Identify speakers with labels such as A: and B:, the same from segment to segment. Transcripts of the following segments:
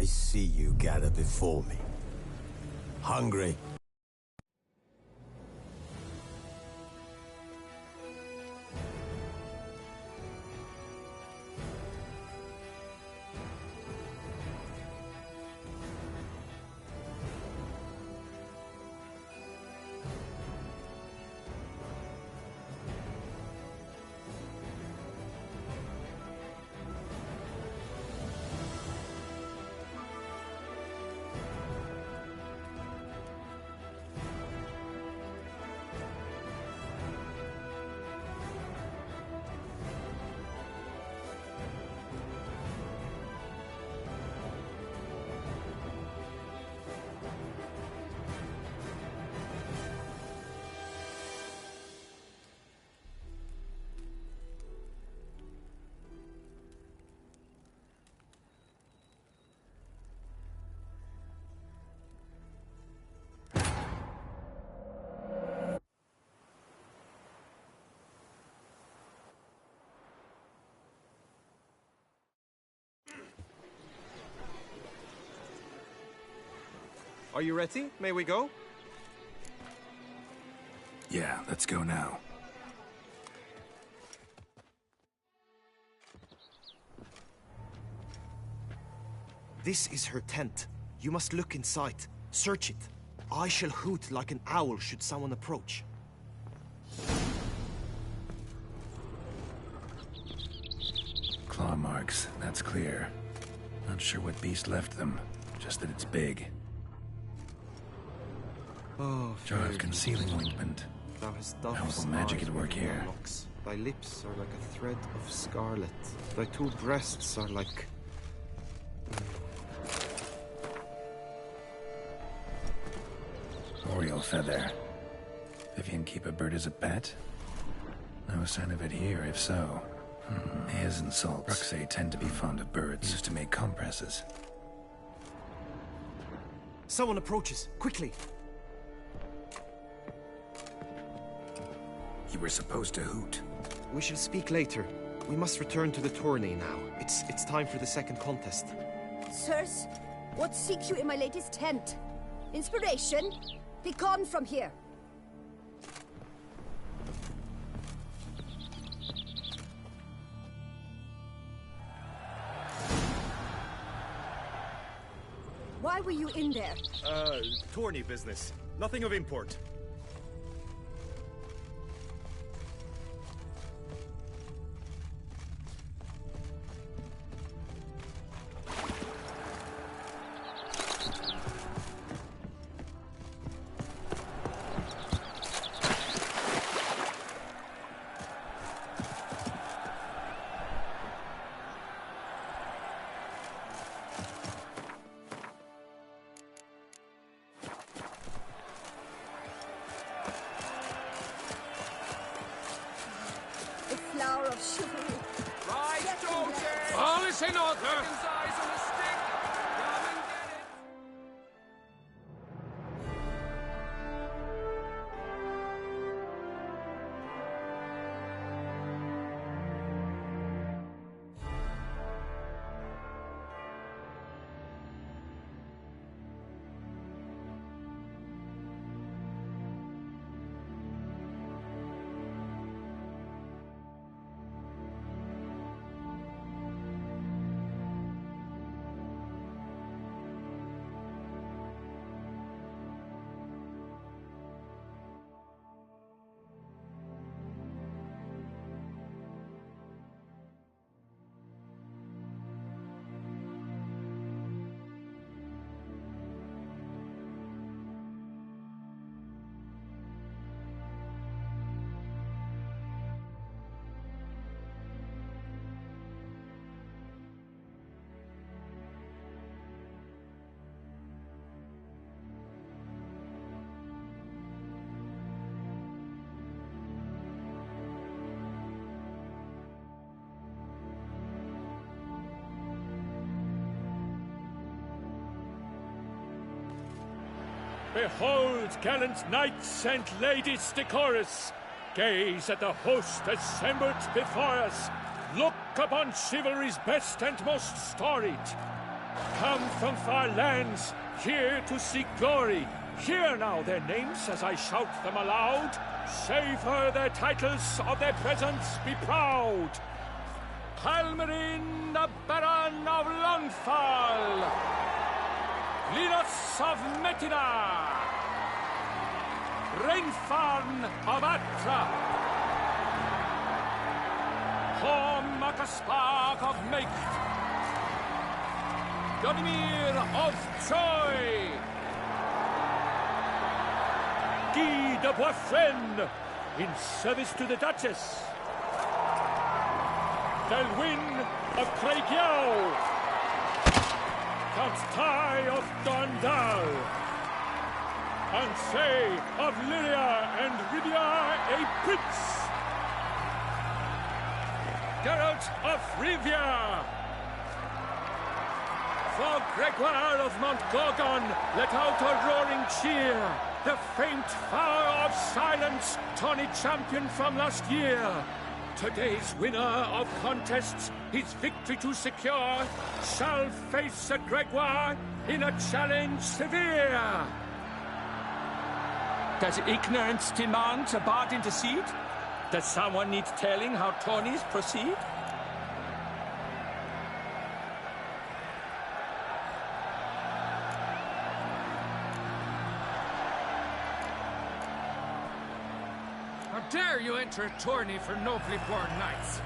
A: I see you gather before me. Hungry?
B: Are you ready? May we go?
C: Yeah, let's go now.
B: This is her tent. You must look inside. Search it. I shall hoot like an owl should someone approach.
C: Claw marks, that's clear. Not sure what beast left them, just that it's big.
B: Oh,
C: Jar of concealing ointment.
B: Thou hast dove's
C: Powerful magic
B: eyes
C: at work
B: within thy
C: here.
B: locks. Thy lips are like a thread of scarlet. Thy two breasts are like...
C: Oriole feather. Vivian keep a bird as a pet? No sign of it here, if so. Hairs and salts. Bruxae tend to be fond of birds. Used to make compresses.
B: Someone approaches. Quickly!
C: You were supposed to hoot.
B: We shall speak later. We must return to the tourney now. It's time for the second contest.
D: Sirs, what seek you in my latest tent? Inspiration? Be gone from here. Why were you in there?
E: Tourney business. Nothing of import.
D: The flower of chivalry.
F: Right,
D: Yes,
F: soldiers!
G: All is in order.
F: Dragon's eyes on a stick! Come and get it!
G: Behold, gallant knights and ladies decorous! Gaze at the host assembled before us! Look upon chivalry's best and most storied! come from far lands, here to seek glory. Hear now their names as I shout them aloud. Savor their titles, of their presence be proud. Halmarin, the Baron of Lonfall. Linus of Metina. Rainfarn of Atra. Hormakaspark of Make. Donimir of Troy. Guy de Boisfren, in service to the Duchess. Delwyn of Craigiau. Count Tai of Dondal. Ansay of Lyria and Rivia a prince. Geralt of Rivia. For Gregoire of Montgorgon, let out a roaring cheer. The faint fire of silence, tawny champion from last year. Today's winner of contests, his victory to secure, shall face Sir Gregoire in a challenge severe.
F: Does ignorance demand a bard intercede? Does someone need telling how tourneys proceed?
H: How dare you enter a tourney for nobly born knights?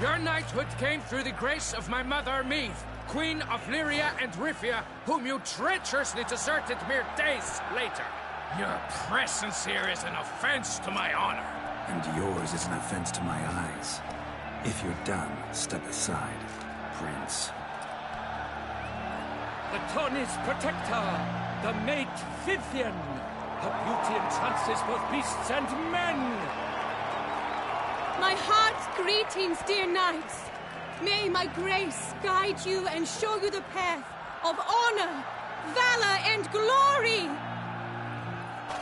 H: Your knighthood came through the grace of my mother, Meath, Queen of Lyria and Rivia, whom you treacherously deserted mere days later. Your presence here is an offense to my honor.
C: And yours is an offense to my eyes. If you're done, step aside, Prince.
G: The tourney's protector, the maid Vivian. Her beauty entrances both beasts and men.
I: My heart's greetings, dear knights. May my grace guide you and show you the path of honor, valor, and glory.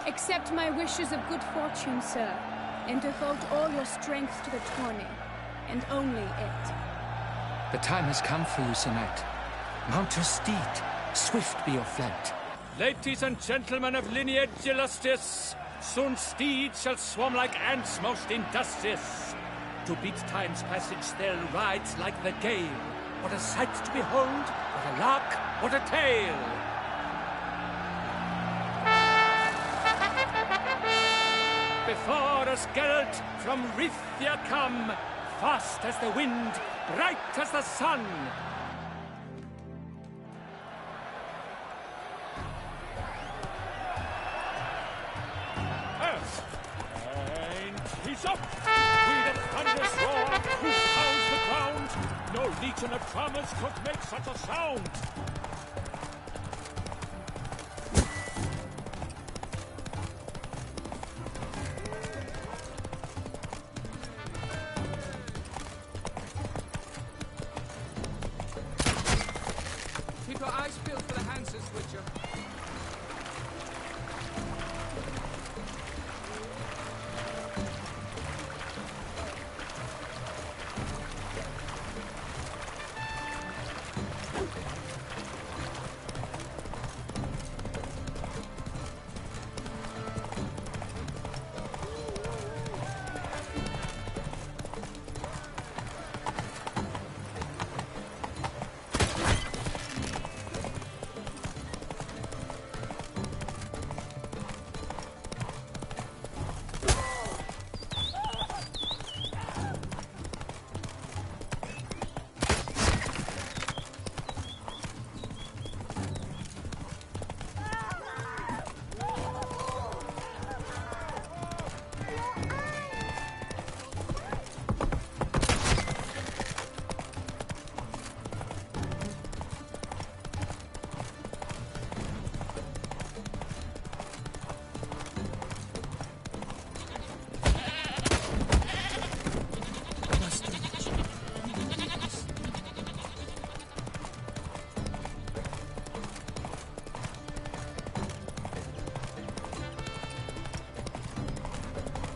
I: Accept my wishes of good fortune, sir, and devote all your strength to the tourney, and only it.
H: The time has come for you, Sir Knight. Mount your steed. Swift be your flight.
G: Ladies and gentlemen of lineage illustrious, soon steeds shall swarm like ants most industrious. To beat time's passage they'll ride like the gale. What a sight to behold, what a lark, what a tale! Before us Geralt from Rithia come, fast as the wind, bright as the sun. He's up! With a thunderous roar, who pounds the ground? No legion of drummers could make such a sound!
H: Keep your eyes peeled for the Hansons, Witcher.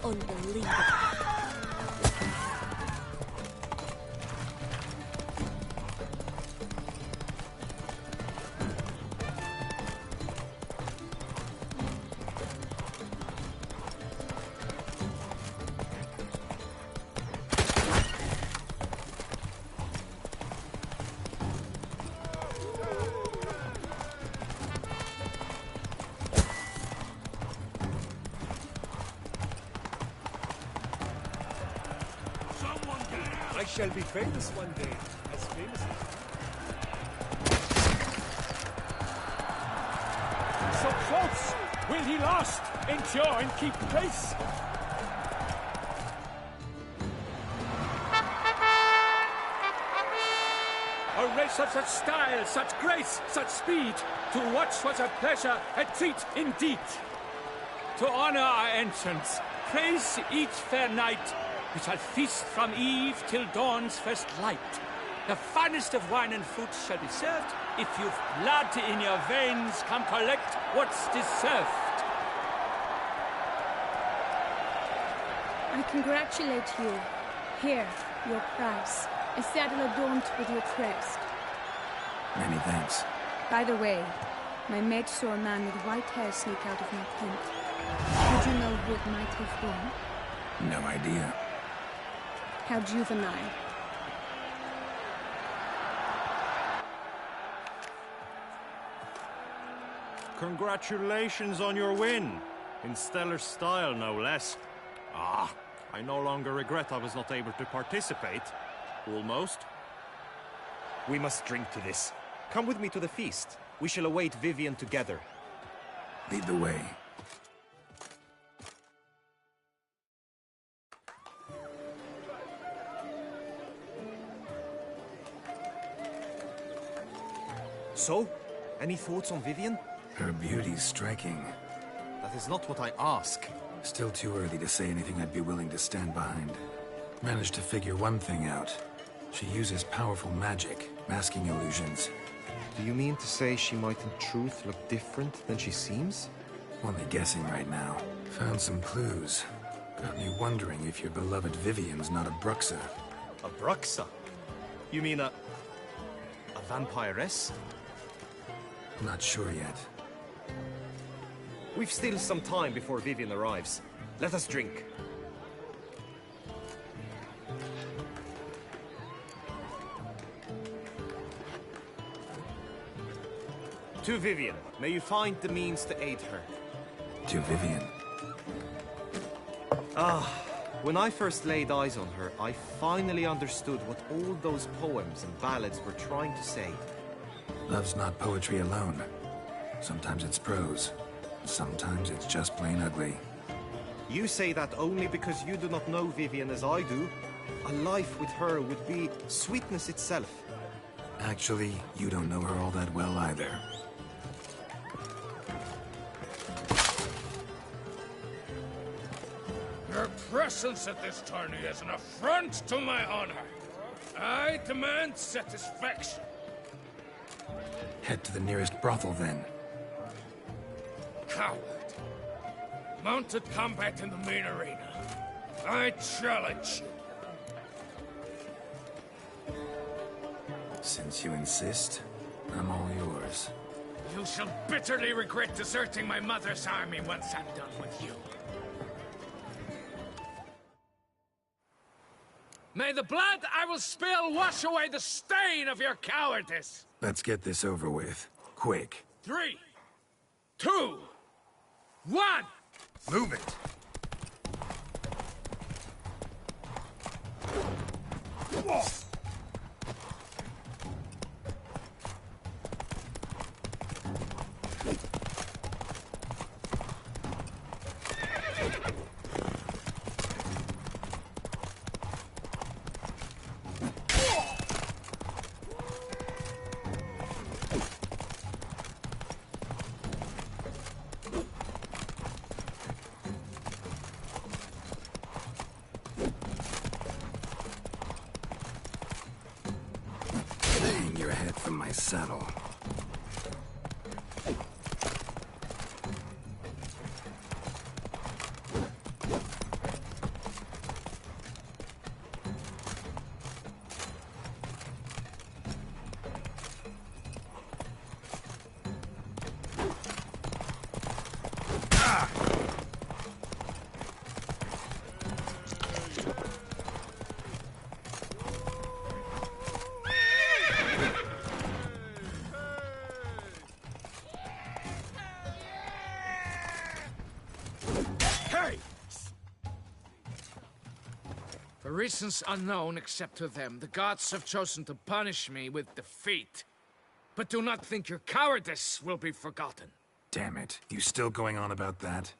D: Unbelievable.
E: shall be famous one day, as famous as...
F: So close! Will he last, endure, and keep pace? A race of such style, such grace, such speed. To watch was a pleasure, a treat indeed. To honor our entrance, praise each fair knight. We shall feast from eve till dawn's first light. The finest of wine and fruit shall be served. If you've blood in your veins, come collect what's deserved.
I: I congratulate you. Here, your prize. A saddle adorned with your crest.
C: Many thanks.
I: By the way, my mate saw a man with white hair sneak out of my tent. Would you know who it might have been?
C: No idea.
I: How juvenile.
E: Congratulations on your win. In stellar style, no less. Ah, I no longer regret I was not able to participate. Almost.
B: We must drink to this. Come with me to the feast. We shall await Vivian together.
C: Lead the way.
B: So, any thoughts on Vivian?
C: Her beauty's striking.
B: That is not what I ask.
C: Still too early to say anything I'd be willing to stand behind. Managed to figure one thing out. She uses powerful magic, masking illusions.
B: Do you mean to say she might in truth look different than she seems?
C: Only guessing right now. Found some clues. Got me wondering if your beloved Vivian's not a Bruxa.
B: A Bruxa? You mean a vampiress?
C: Not sure yet.
B: We've still some time before Vivian arrives. Let us drink. To Vivian, may you find the means to aid her.
C: To Vivian.
B: When I first laid eyes on her, I finally understood what all those poems and ballads were trying to say.
C: Love's not poetry alone. Sometimes it's prose. Sometimes it's just plain ugly.
B: You say that only because you do not know Vivian as I do. A life with her would be sweetness itself.
C: Actually, you don't know her all that well either.
H: Your presence at this tourney is an affront to my honor. I demand satisfaction.
C: Head to the nearest brothel, then.
H: Coward. Mounted combat in the main arena. I challenge you.
C: Since you insist, I'm all yours.
H: You shall bitterly regret deserting my mother's army once I'm done with you. May the blood I will spill wash away the stain of your cowardice!
C: Let's get this over with. Quick.
H: 3, 2, 1!
C: Move it! Hang your head from my saddle.
H: reasons unknown except to them, the gods have chosen to punish me with defeat. But do not think your cowardice will be forgotten.
C: Damn it. You still going on about that?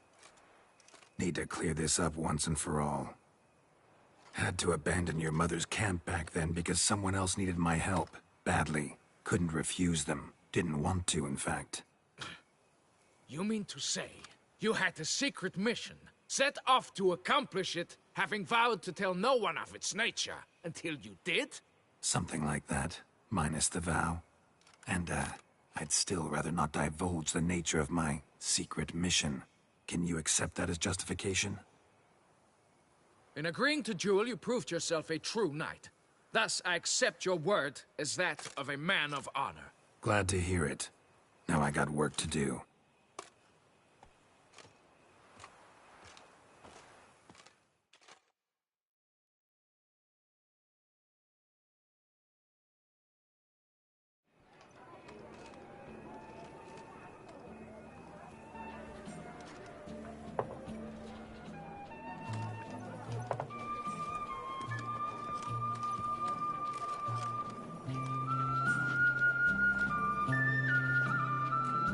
C: Need to clear this up once and for all. Had to abandon your mother's camp back then because someone else needed my help. Badly. Couldn't refuse them. Didn't want to, in fact.
H: You mean to say you had a secret mission, set off to accomplish it, having vowed to tell no one of its nature, until you did?
C: Something like that, minus the vow. And, I'd still rather not divulge the nature of my secret mission. Can you accept that as justification?
H: In agreeing to duel, you proved yourself a true knight. Thus, I accept your word as that of a man of honor.
C: Glad to hear it. Now I got work to do.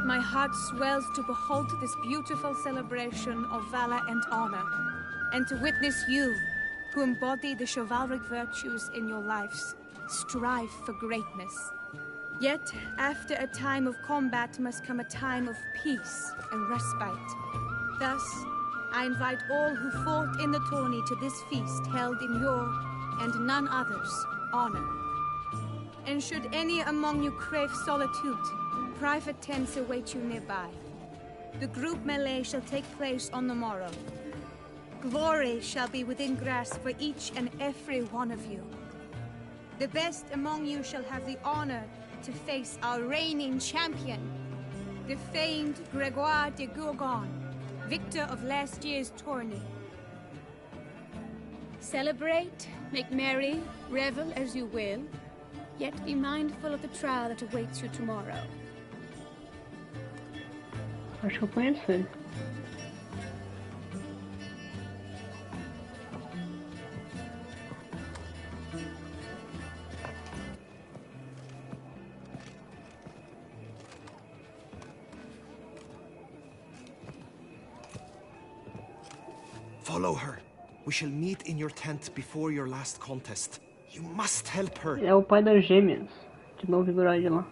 I: My heart swells to behold this beautiful celebration of valor and honor, and to witness you, who embody the chivalric virtues in your lives, strive for greatness. Yet, after a time of combat must come a time of peace and respite. Thus, I invite all who fought in the tourney to this feast held in your, and none other's, honor. And should any among you crave solitude, private tents await you nearby. The group melee shall take place on the morrow. Glory shall be within grasp for each and every one of you. The best among you shall have the honor to face our reigning champion, the famed Gregoire de Gourgon, victor of last year's tourney.
J: Celebrate, make merry, revel as you will, yet be mindful of the trial that awaits you tomorrow.
K: Acho que eu conheço ele.
B: Follow her. We shall meet in your tent before your last contest. You must help her.
K: É o pai das gêmeas de Novigrad lá.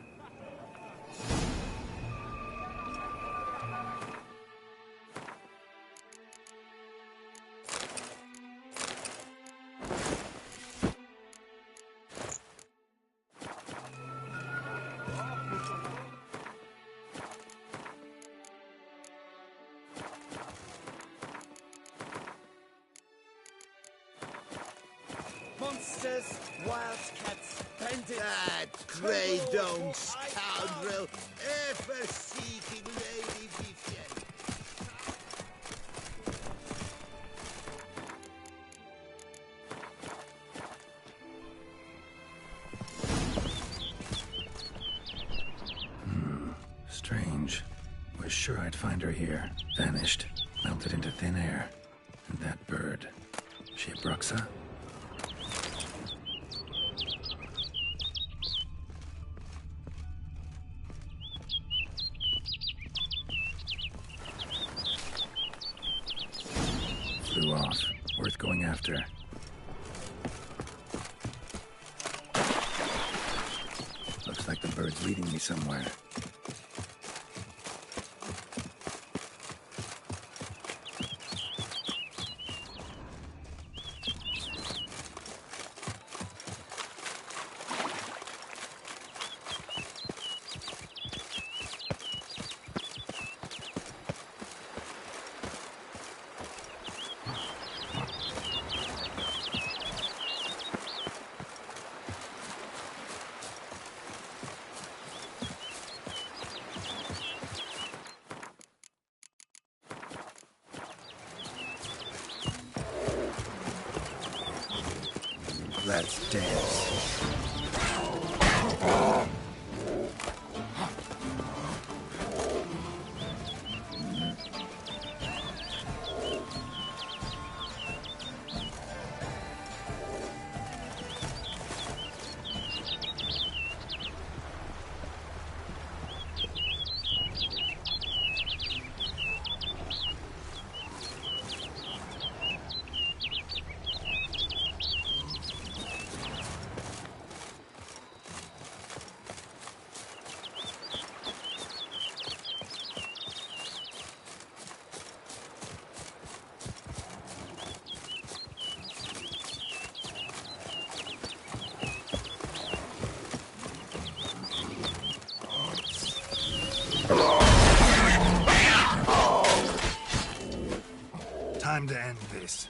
A: Monsters, wildcats, bandits. That grey dome scoundrel, ever-seeking Lady Vivienne.
C: Strange. Was sure I'd find her here. Vanished. Melted into thin air. And that bird. She a Bruxa? Flew off. Worth going after. Looks like the bird's leading me somewhere. Let's dance. this.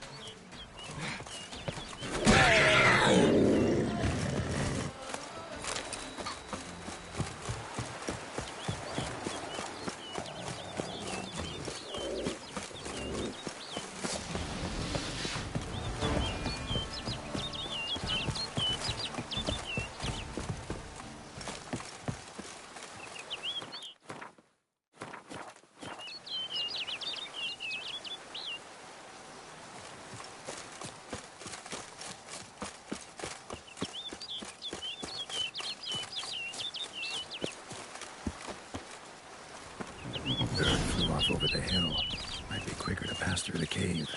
C: Bird flew off over the hill. Might be quicker to pass through the cave.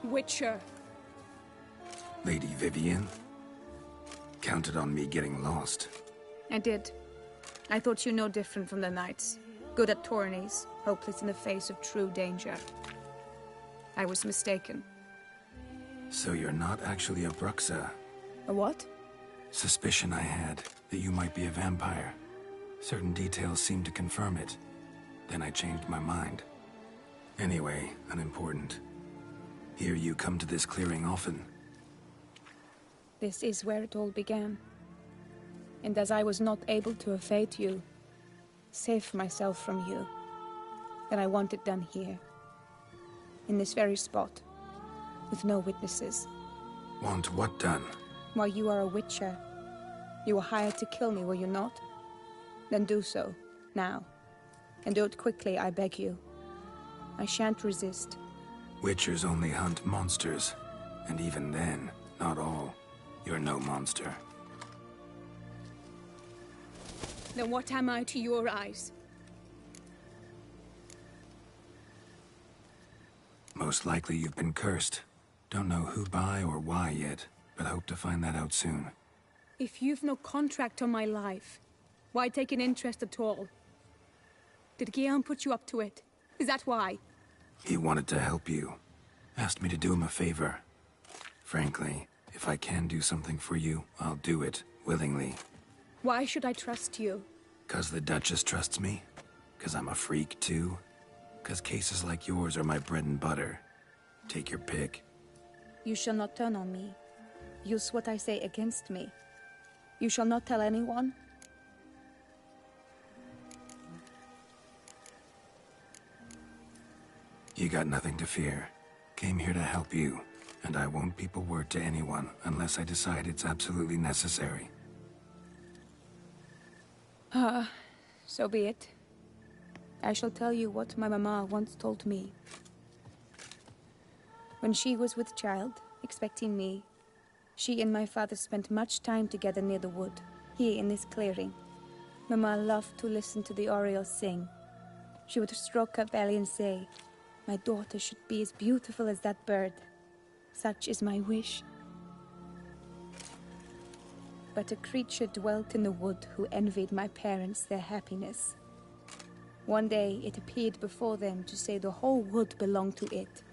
I: Witcher.
C: Lady Vivian? Counted on me getting lost.
I: I did. I thought you no different from the knights. Good at tourneys, hopeless in the face of true danger. I was mistaken.
C: So you're not actually a Bruxa?
I: A what?
C: Suspicion I had, that you might be a vampire. Certain details seemed to confirm it. Then I changed my mind. Anyway, unimportant. Hear you come to this clearing often.
I: This is where it all began. And as I was not able to evade you, save myself from you, then I want it done here. In this very spot. With no witnesses.
C: Want what done?
I: While you are a witcher, you were hired to kill me, were you not? Then do so, now. And do it quickly, I beg you. I shan't resist.
C: Witchers only hunt monsters. And even then, not all. You're no monster.
I: Then what am I to your eyes?
C: Most likely you've been cursed. Don't know who by or why yet, but hope to find that out soon.
I: If you've no contract on my life, why take an interest at all? Did Guillaume put you up to it? Is that why?
C: He wanted to help you. Asked me to do him a favor. Frankly, if I can do something for you, I'll do it, willingly.
I: Why should I trust you?
C: 'Cause the Duchess trusts me? 'Cause I'm a freak, too? 'Cause cases like yours are my bread and butter. Take your pick.
I: You shall not turn on me. Use what I say against me. You shall not tell anyone?
C: You got nothing to fear. Came here to help you, and I won't peep a word to anyone unless I decide it's absolutely necessary.
I: So be it. I shall tell you what my mama once told me. When she was with child, expecting me, she and my father spent much time together near the wood, here in this clearing. Mama loved to listen to the orioles sing. She would stroke her belly and say, My daughter should be as beautiful as that bird. Such is my wish. But a creature dwelt in the wood who envied my parents their happiness. One day it appeared before them to say the whole wood belonged to it,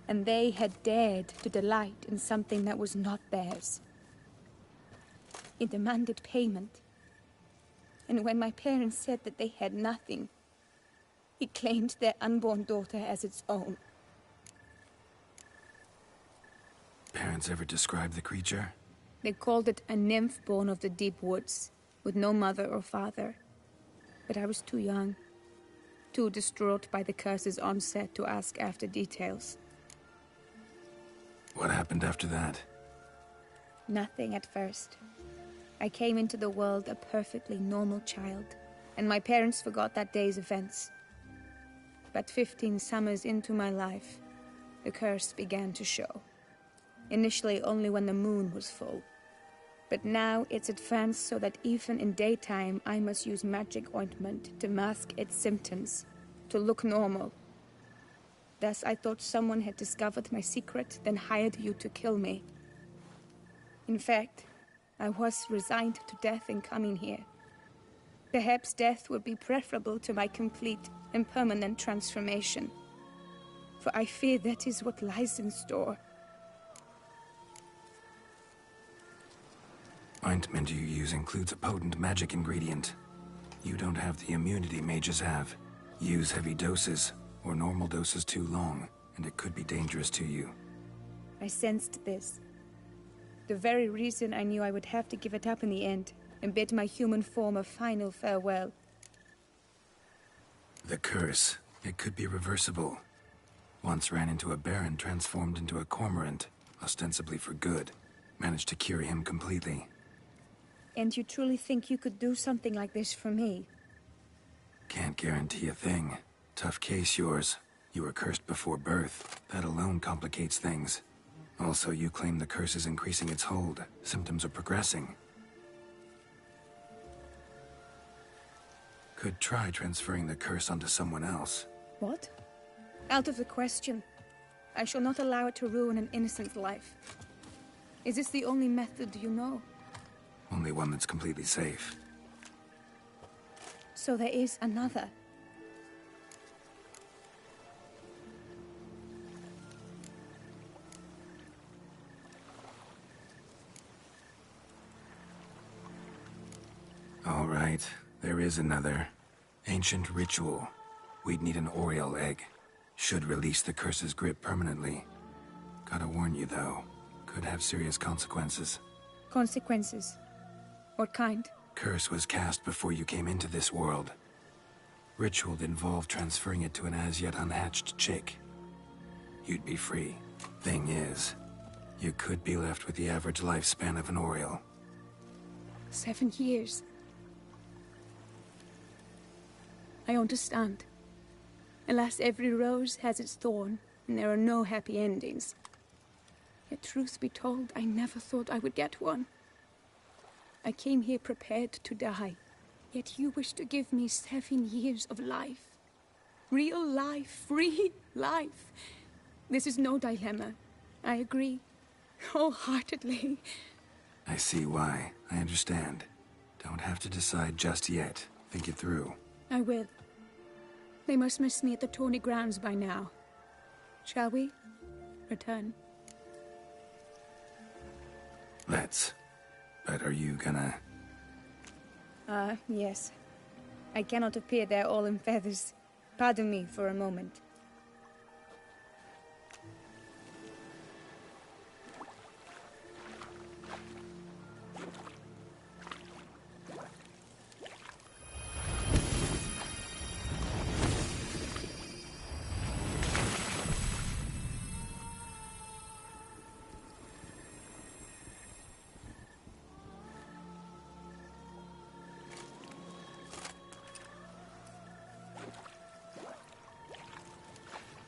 I: and they had dared to delight in something that was not theirs. It demanded payment, and when my parents said that they had nothing, it claimed their unborn daughter as its own.
C: Parents ever describe the creature?
I: They called it a nymph born of the deep woods, with no mother or father. But I was too young, too distraught by the curse's onset to ask after details.
C: What happened after that?
I: Nothing at first. I came into the world a perfectly normal child, and my parents forgot that day's events. But 15 summers into my life, the curse began to show. Initially only when the moon was full. But now it's advanced so that even in daytime I must use magic ointment to mask its symptoms, to look normal. Thus I thought someone had discovered my secret, then hired you to kill me. In fact, I was resigned to death in coming here. Perhaps death would be preferable to my complete and permanent transformation. For I fear that is what lies in store.
C: Ointment you use includes a potent magic ingredient. You don't have the immunity mages have. Use heavy doses, or normal doses too long, and it could be dangerous to you.
I: I sensed this. The very reason I knew I would have to give it up in the end, and bid my human form a final farewell.
C: The curse, it could be reversible. Once ran into a baron transformed into a cormorant, ostensibly for good. Managed to cure him completely.
I: And you truly think you could do something like this for me?
C: Can't guarantee a thing. Tough case, yours. You were cursed before birth. That alone complicates things. Also, you claim the curse is increasing its hold. Symptoms are progressing. Could try transferring the curse onto someone else.
I: What? Out of the question. I shall not allow it to ruin an innocent life. Is this the only method you know?
C: Only one that's completely safe.
I: So there is another.
C: All right, there is another. Ancient ritual. We'd need an Oriole egg. Should release the curse's grip permanently. Gotta warn you, though. Could have serious consequences.
I: Consequences? What kind?
C: Curse was cast before you came into this world. Ritual involved transferring it to an as-yet unhatched chick. You'd be free. Thing is, you could be left with the average lifespan of an Oriole.
I: 7 years. I understand. Alas, every rose has its thorn, and there are no happy endings. Yet truth be told, I never thought I would get one. I came here prepared to die, yet you wish to give me 7 years of life. Real life, free life. This is no dilemma. I agree, wholeheartedly.
C: I see why. I understand. Don't have to decide just yet. Think it through.
I: I will. They must miss me at the Tawny grounds by now. Shall we return?
C: Let's. But are you gonna...
I: Yes. I cannot appear there all in feathers. Pardon me for a moment.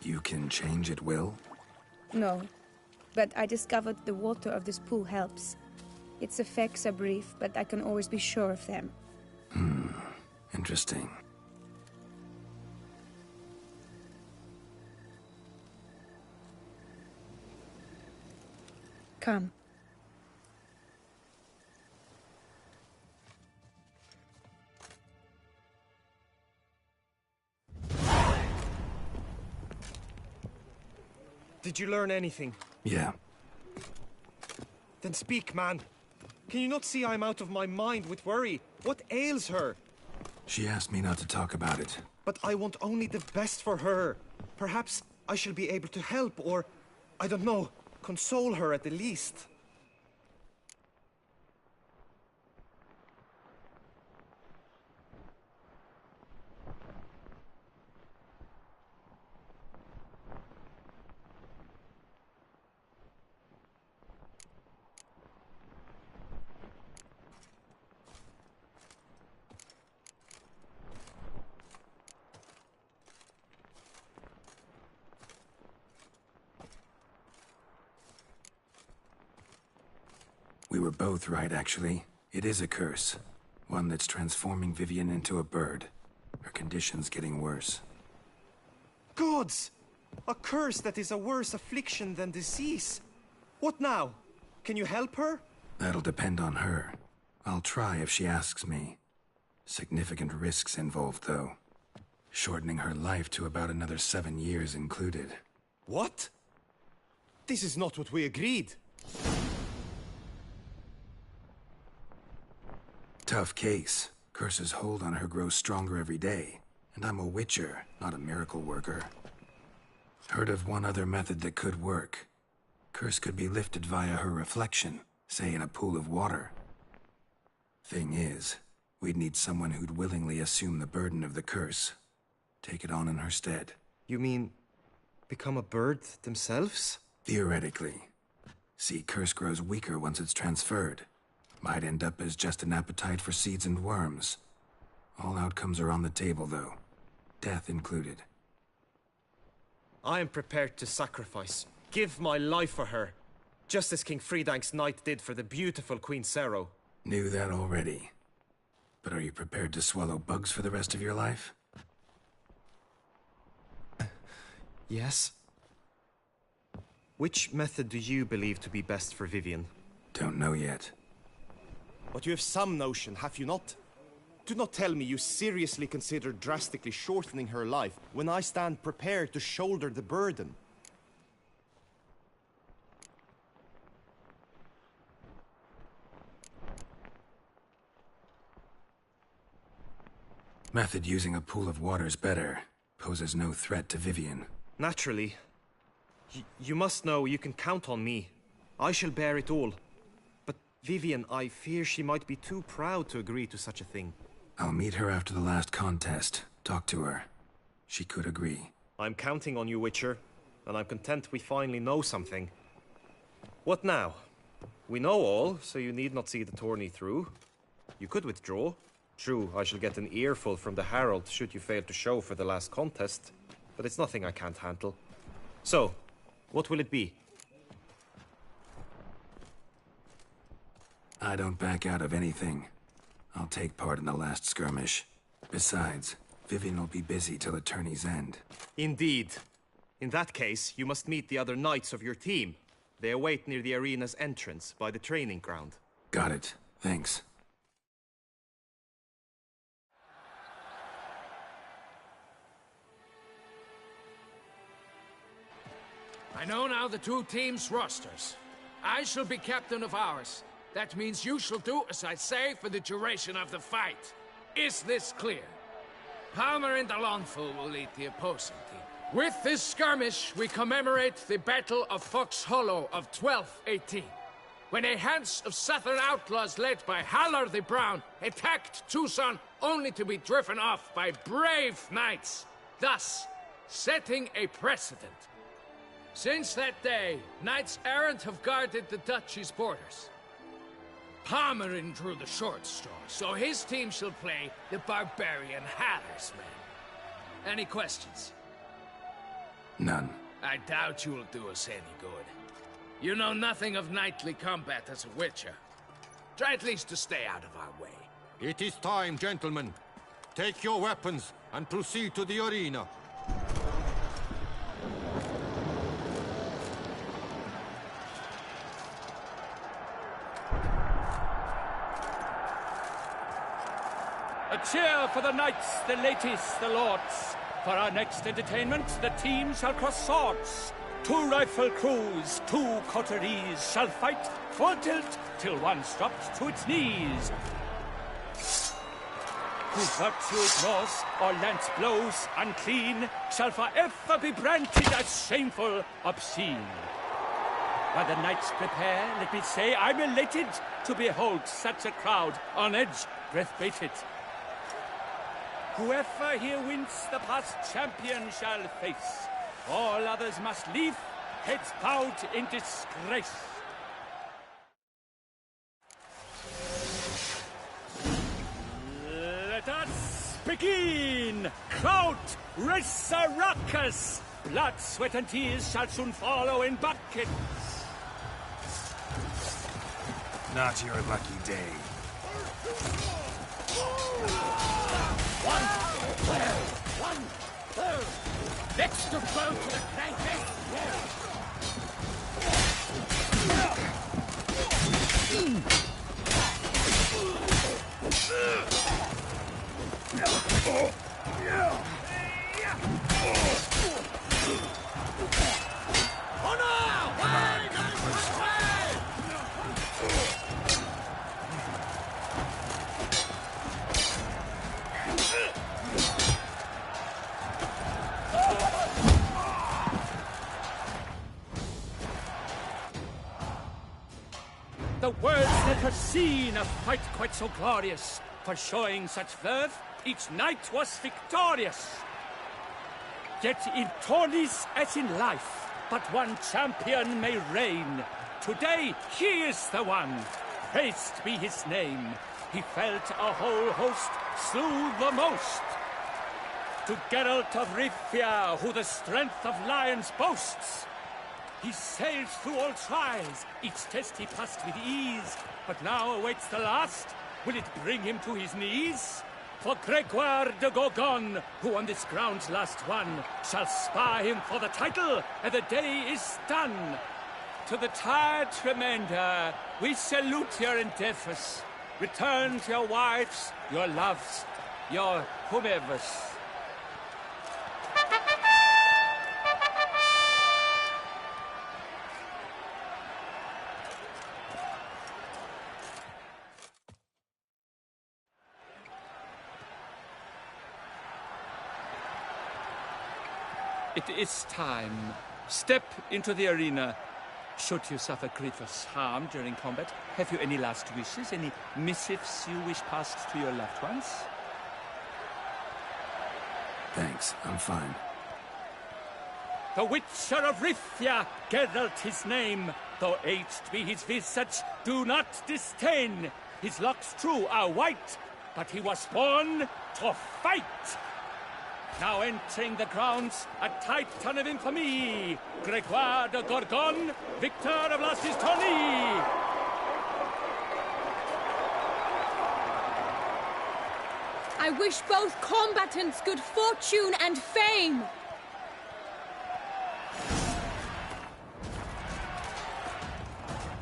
C: You can change at will?
I: No, but I discovered the water of this pool helps. Its effects are brief, but I can always be sure of them.
C: Interesting.
I: Come.
B: Did you learn anything?
C: Yeah.
B: Then speak, man. Can you not see I'm out of my mind with worry? What ails her?
C: She asked me not to talk about it.
B: But I want only the best for her. Perhaps I shall be able to help, or, I don't know, console her at the least.
C: We were both right, actually. It is a curse. One that's transforming Vivian into a bird. Her condition's getting worse.
B: Gods! A curse that is a worse affliction than disease. What now? Can you help her?
C: That'll depend on her. I'll try if she asks me. Significant risks involved, though. Shortening her life to about another 7 years included.
B: What? This is not what we agreed.
C: Tough case. Curse's hold on her grows stronger every day. And I'm a witcher, not a miracle worker. Heard of one other method that could work. Curse could be lifted via her reflection, say in a pool of water. Thing is, we'd need someone who'd willingly assume the burden of the curse. Take it on in her stead.
B: You mean, become a bird themselves?
C: Theoretically. See, curse grows weaker once it's transferred. Might end up as just an appetite for seeds and worms. All outcomes are on the table, though. Death included.
B: I am prepared to sacrifice. Give my life for her. Just as King Fridank's knight did for the beautiful Queen Sero.
C: Knew that already. But are you prepared to swallow bugs for the rest of your life?
B: Yes. Which method do you believe to be best for Vivian?
C: Don't know yet.
B: But you have some notion, have you not? Do not tell me you seriously consider drastically shortening her life when I stand prepared to shoulder the burden.
C: Method using a pool of water's better. Poses no threat to Vivian.
B: Naturally. You must know you can count on me. I shall bear it all. But Vivian, I fear she might be too proud to agree to such a thing.
C: I'll meet her after the last contest. Talk to her. She could agree.
B: I'm counting on you, Witcher. And I'm content we finally know something. What now? We know all, so you need not see the tourney through. You could withdraw. True, I shall get an earful from the Herald should you fail to show for the last contest. But it's nothing I can't handle. So, what will it be?
C: I don't back out of anything. I'll take part in the last skirmish. Besides, Vivian will be busy till the tourney's end.
B: Indeed. In that case, you must meet the other knights of your team. They await near the arena's entrance, by the training ground.
C: Got it. Thanks.
H: I know now the two teams' rosters. I shall be captain of ours. That means you shall do as I say for the duration of the fight. Is this clear? Palmer and Alonso will lead the opposing team. With this skirmish, we commemorate the Battle of Fox Hollow of 1218, when a hands of southern outlaws led by Haller the Brown attacked Tucson only to be driven off by brave knights, thus setting a precedent. Since that day, knights errant have guarded the duchy's borders. Palmerin drew the short straw, so his team shall play the barbarian Haller's men. Any questions?
C: None.
H: I doubt you will do us any good. You know nothing of knightly combat as a witcher. Try at least to stay out of our way.
A: It is time, gentlemen. Take your weapons and proceed to the arena.
F: A cheer for the knights, the ladies, the lords. For our next entertainment, the team shall cross swords. 2 rifle crews, 2 coteries shall fight full tilt till one drops to its knees. Who virtue ignores or lance blows unclean shall forever be branded as shameful, obscene. While the knights prepare, let me say I'm elated to behold such a crowd on edge, breath baited. Whoever here wins the past champion shall face. All others must leave, heads bowed in disgrace. Let us begin! Crowd, race a ruckus! Blood, sweat, and tears shall soon follow in buckets.
C: Not your lucky day.
G: One, two. Next to blow to the greatest.
F: The world's never seen a fight quite so glorious. For showing such verve, each knight was victorious. Yet in tourneys as in life, but one champion may reign. Today, he is the one. Praised be his name. He felt a whole host, slew the most. To Geralt of Rivia, who the strength of lions boasts, he sailed through all trials, each test he passed with ease. But now awaits the last. Will it bring him to his knees? For Gregoire de Gorgon, who on this ground last won, shall spar him for the title, and the day is done. To the tired remainder, we salute your endeavors. Return to your wives, your loves, your whomevers. It is time. Step into the arena. Should you suffer grievous harm during combat, have you any last wishes, any missives you wish passed to your loved ones?
C: Thanks, I'm fine.
F: The Witcher of Rivia, Geralt his name. Though aged be his visage, do not disdain. His locks true are white, but he was born to fight. Now entering the grounds, a titan of infamy, Gregoire de Gorgon, victor of last his tourney.
J: I wish both combatants good fortune and fame.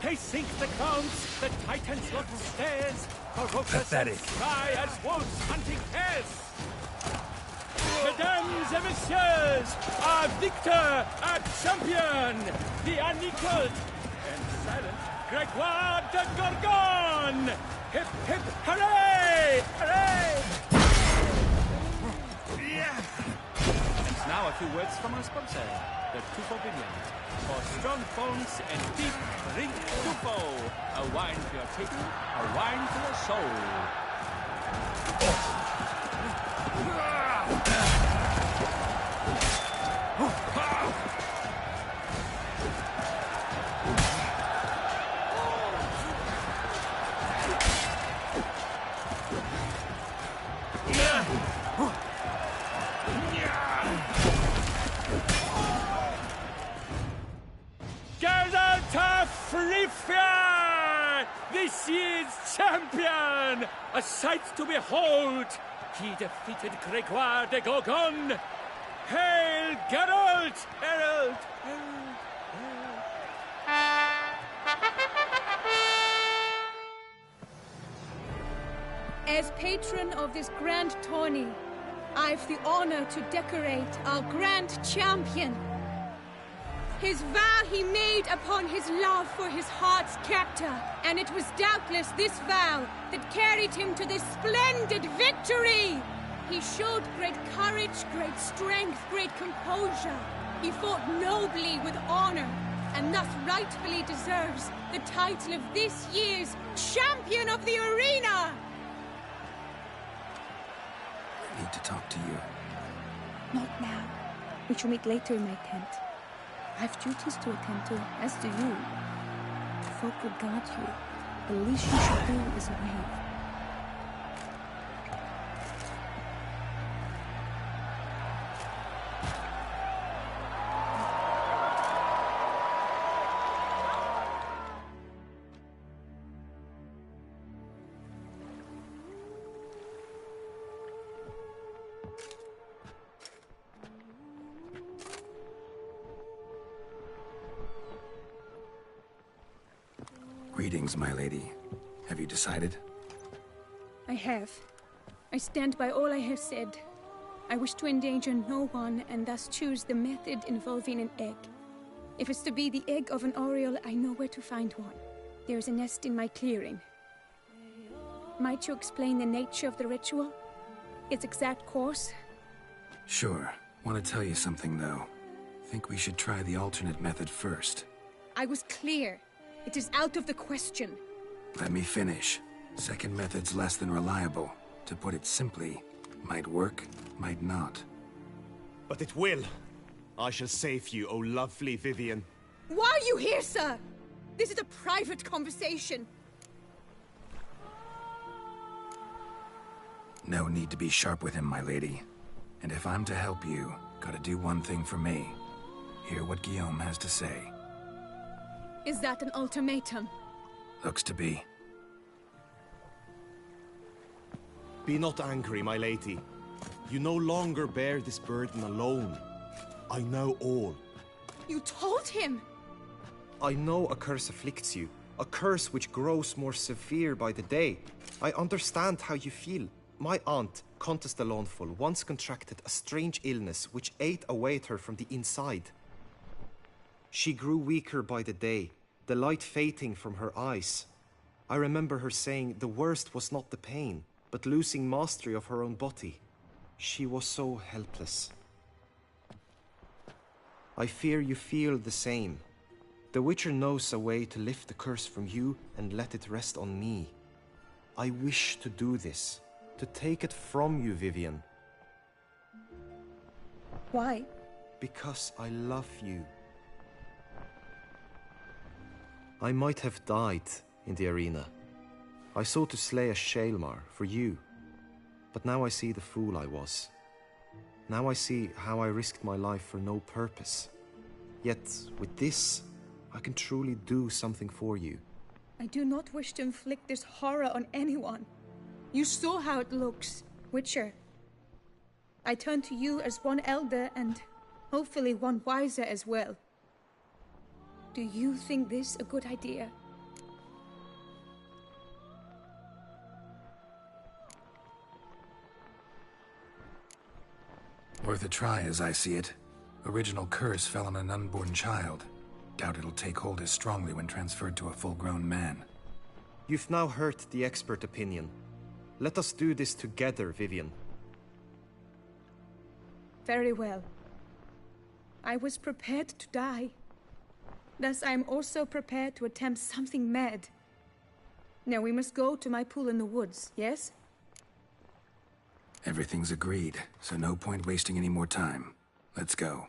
F: Pacing the grounds, the titans look stairs, ferocious
C: Pathetic.
F: and spry as wolves hunting hares. Mesdames et messieurs, our victor, our champion, the unequaled and silent Gregoire de Gorgon! Hip, hip, hooray! Hooray! And now a few words from our sponsor, the Tufo Vineyard. For strong bones and deep, drink Tufo. A wine for your taste, a wine for your soul. Geralt of Rivia! This year's champion! A sight to behold! He defeated Gregoire de Gorgon! Hail, Geralt! Herald!
I: As patron of this grand tourney, I've the honor to decorate our grand champion. His vow he made upon his love for his heart's captor, and it was doubtless this vow that carried him to this splendid victory. He showed great courage, great strength, great composure. He fought nobly with honor, and thus rightfully deserves the title of this year's Champion of the Arena!
C: I need to talk to you.
I: Not now. We shall meet later in my tent. I have duties to attend to, as do you. Folk regard you. The least you should do is wave.
C: Greetings, my lady. Have you decided?
J: I have. I stand by all I have said. I wish to endanger no one, and thus choose the method involving an egg. If it's to be the egg of an oriole, I know where to find one. There is a nest in my clearing. Might you explain the nature of the ritual? Its exact course?
C: Sure. Want to tell you something, though. Think we should try the alternate method first.
J: I was clear. It is out of the question.
C: Let me finish. Second method's less than reliable. To put it simply, might work, might not.
B: But it will. I shall save you, O lovely Vivian.
J: Why are you here, sir? This is a private conversation.
C: No need to be sharp with him, my lady. And if I'm to help you, gotta do one thing for me. Hear what Guillaume has to say.
J: Is that an ultimatum?
C: Looks to be.
B: Be not angry, my lady. You no longer bear this burden alone. I know all.
J: You told him?
B: I know a curse afflicts you. A curse which grows more severe by the day. I understand how you feel. My aunt, Countess de Lawnful, once contracted a strange illness which ate away at her from the inside. She grew weaker by the day, the light fading from her eyes. I remember her saying the worst was not the pain, but losing mastery of her own body. She was so helpless. I fear you feel the same. The Witcher knows a way to lift the curse from you and let it rest on me. I wish to do this, to take it from you, Vivian.
J: Why?
B: Because I love you. I might have died in the arena. I sought to slay a Shaelmar for you. But now I see the fool I was. Now I see how I risked my life for no purpose. Yet, with this, I can truly do something for you.
J: I do not wish to inflict this horror on anyone. You saw how it looks, Witcher. I turn to you as one elder and hopefully one wiser as well. Do you think this a good idea?
C: Worth a try, as I see it. Original curse fell on an unborn child. Doubt it'll take hold as strongly when transferred to a full-grown man.
B: You've now heard the expert opinion. Let us do this together, Vivian.
J: Very well. I was prepared to die. Thus I am also prepared to attempt something mad. Now we must go to my pool in the woods, yes?
C: Everything's agreed, so no point wasting any more time. Let's go.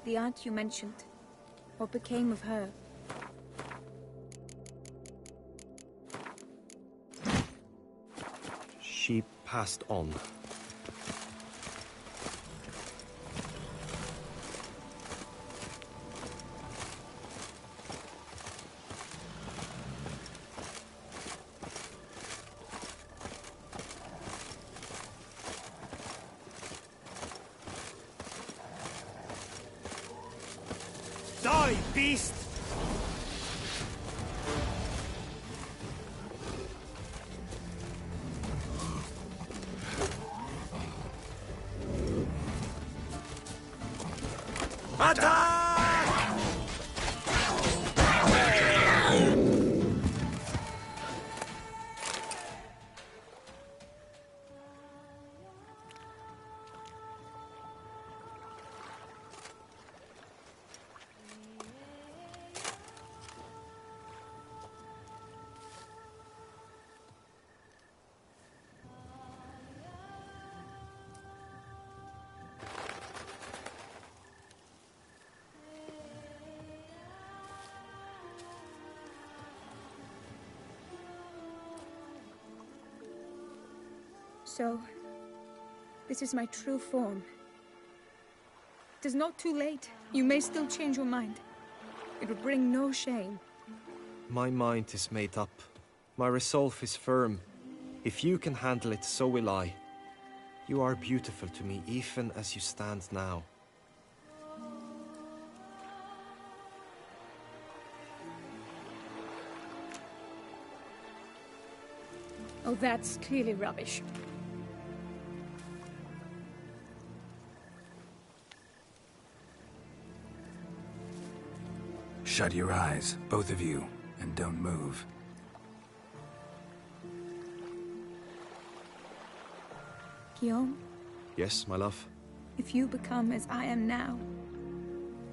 J: the aunt you mentioned. What became of her?
B: She passed on. Die, beast! Attack!
J: So, this is my true form. It is not too late. You may still change your mind. It would bring no shame.
B: My mind is made up. My resolve is firm. If you can handle it, so will I. You are beautiful to me, even as you stand now.
J: Oh, that's clearly rubbish.
C: Shut your eyes, both of you, and don't move.
J: Guillaume,
B: Yes, my love?
J: if you become as I am now,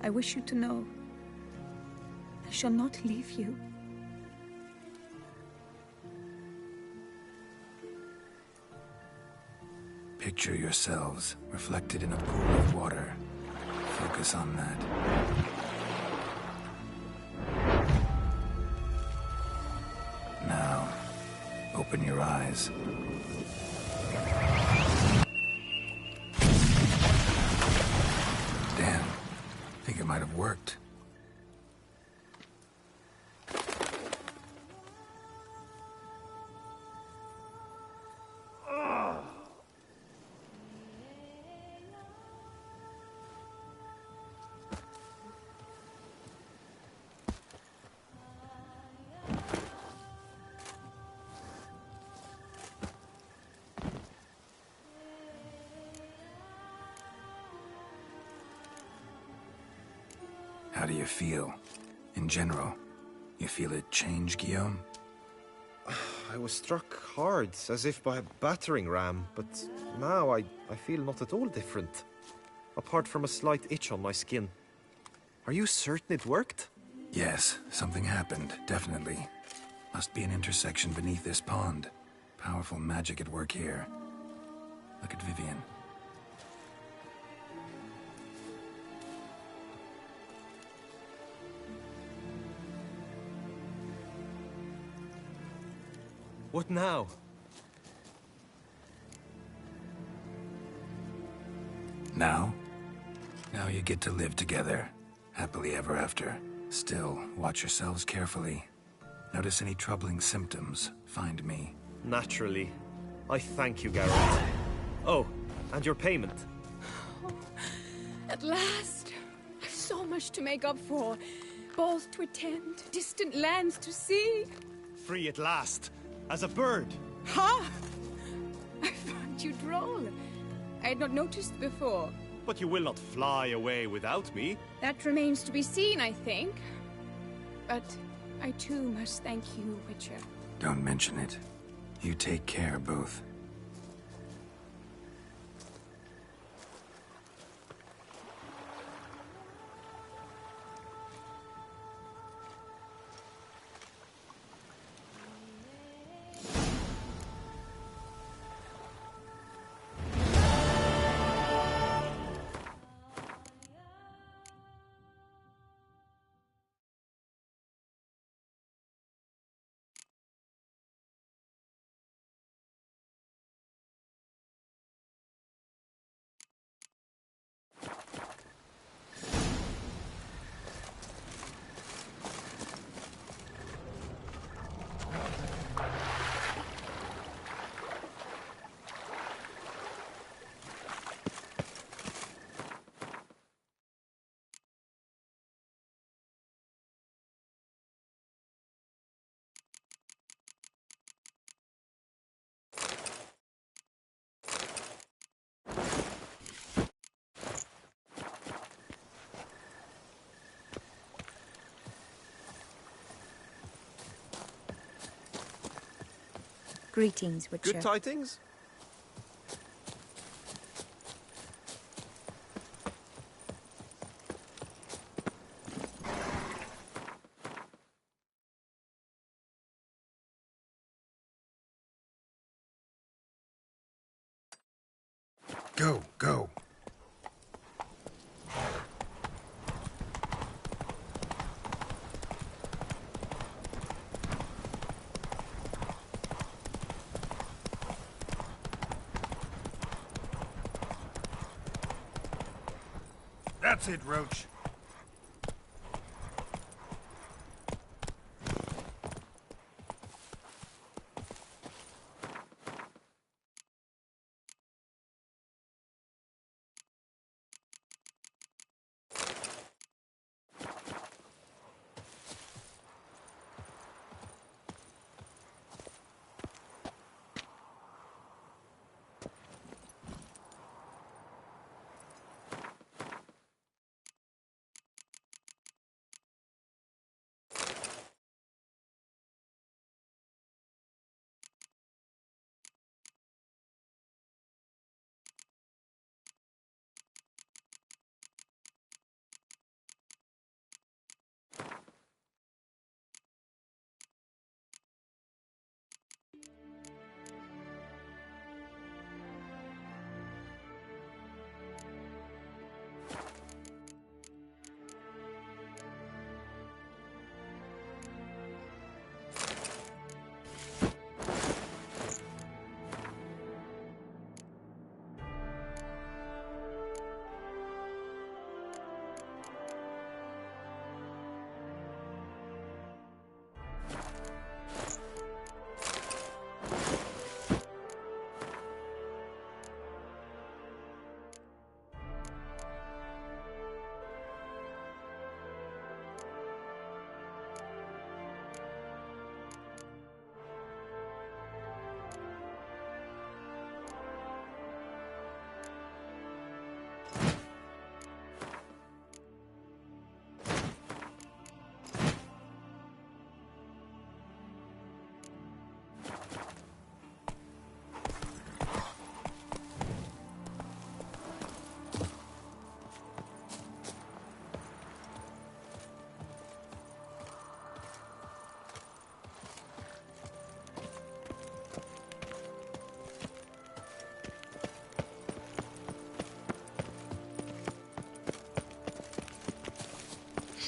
J: I wish you to know I shall not leave you.
C: Picture yourselves reflected in a pool of water. Focus on that. Now, open your eyes. Damn. Think it might have worked. How do you feel? In general, you feel it change, Guillaume?
B: I was struck hard, as if by a battering ram, but now I feel not at all different. Apart from a slight itch on my skin. Are you certain it worked?
C: Yes, something happened, definitely. Must be an intersection beneath this pond. Powerful magic at work here. Look at Vivian.
B: What now?
C: Now? Now you get to live together. Happily ever after. Still, watch yourselves carefully. Notice any troubling symptoms, find me.
B: Naturally. I thank you, Garrett. Oh, and your payment.
J: At last! I've so much to make up for. Balls to attend, distant lands to see.
B: Free at last. As a bird.
J: Ha! I found you droll. I had not noticed before.
B: But you will not fly away without me.
J: That remains to be seen, I think. But I too must thank you, Witcher.
C: Don't mention it. You take care, both.
D: Greetings, Witcher.
B: Good tidings?
C: Go, go. That's it, Roach.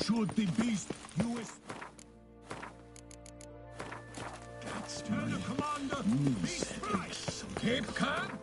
G: Should the beast US Turn the commander! Beast flight! Keep calm!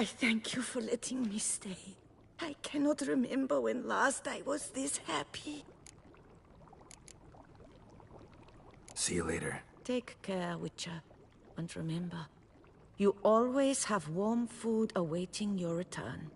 L: I thank you for letting me stay. I cannot remember when last I was this happy.
C: See you later.
L: Take care, Witcher. And remember, you always have warm food awaiting your return.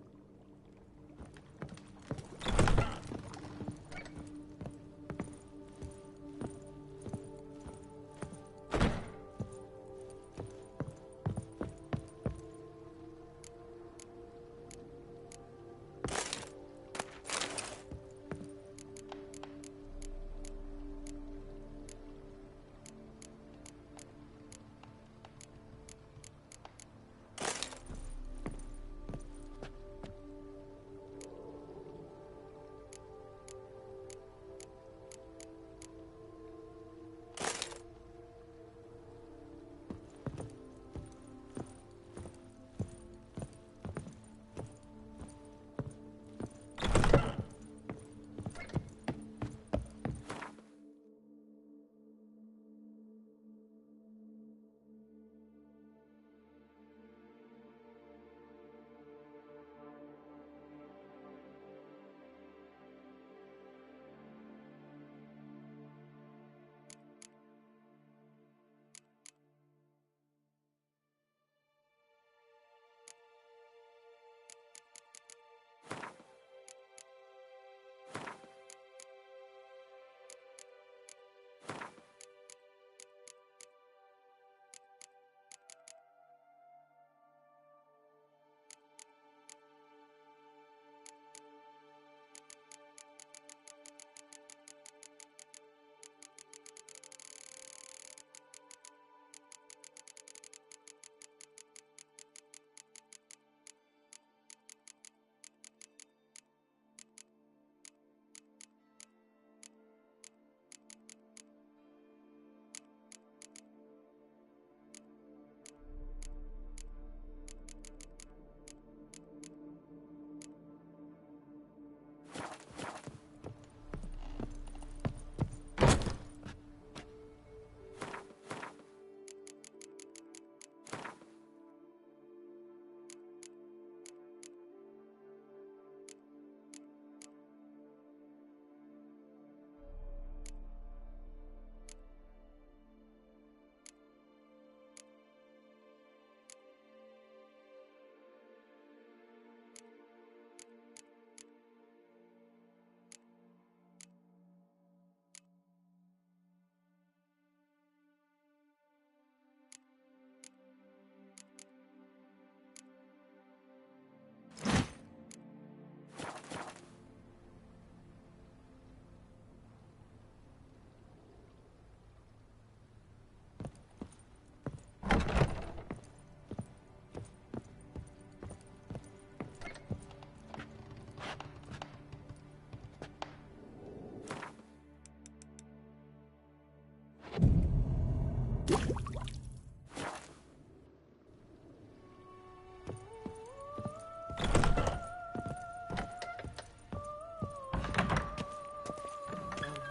L: The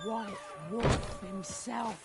L: White Wolf himself.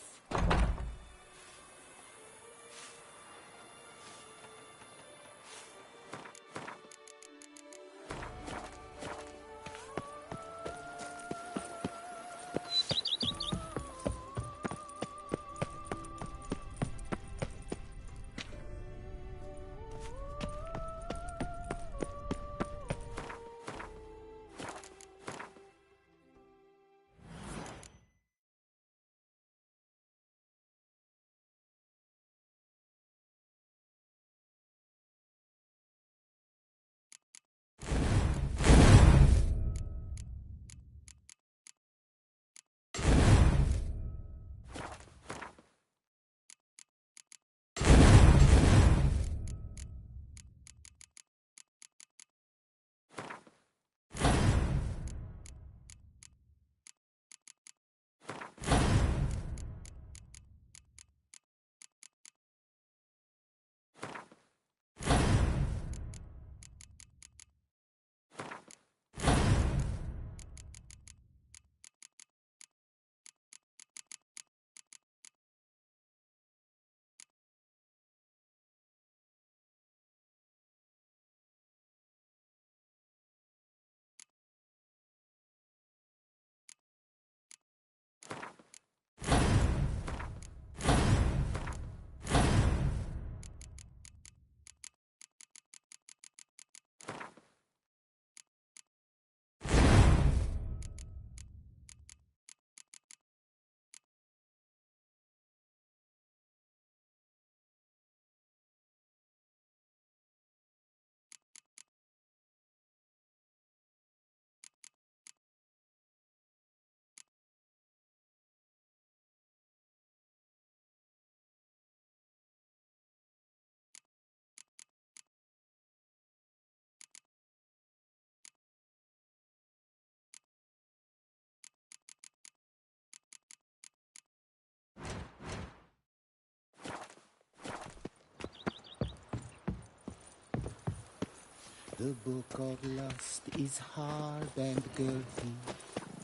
M: The book of lust is hard and girthy.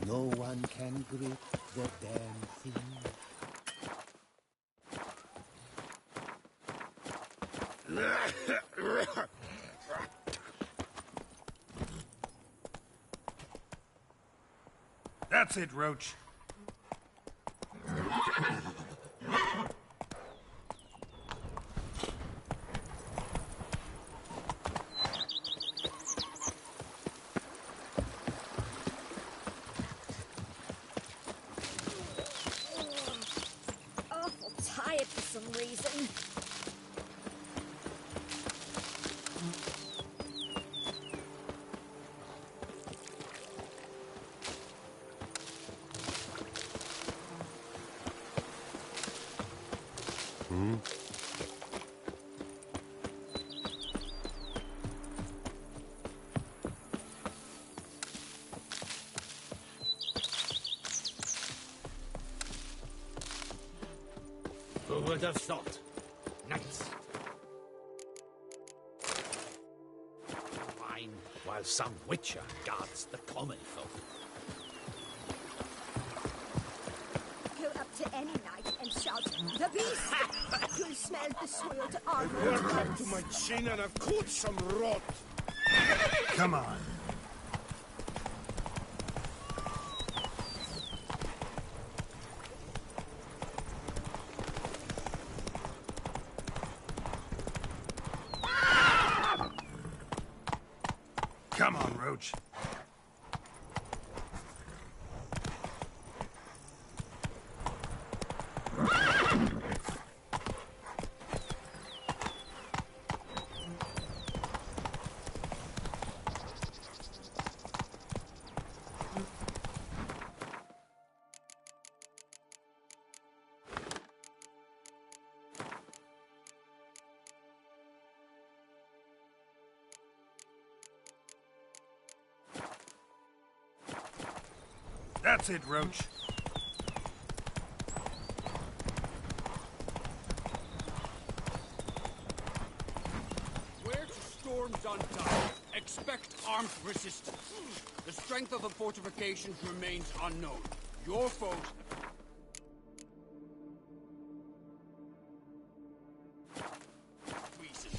M: No one can grip the damn thing.
C: That's it, Roach.
D: Awful tired for some reason.
F: Who would have thought? Knights. Wine while some witcher guards the common folk.
D: Go up to any knight and shout, "The beast!" You'll smell the soiled armor.
M: Walk up to my chin and I've caught some rot.
C: Come on. Come on, Roach. That's it, Roach.
N: Done. Expect armed resistance. The strength of the fortifications remains unknown. Your foes... reason.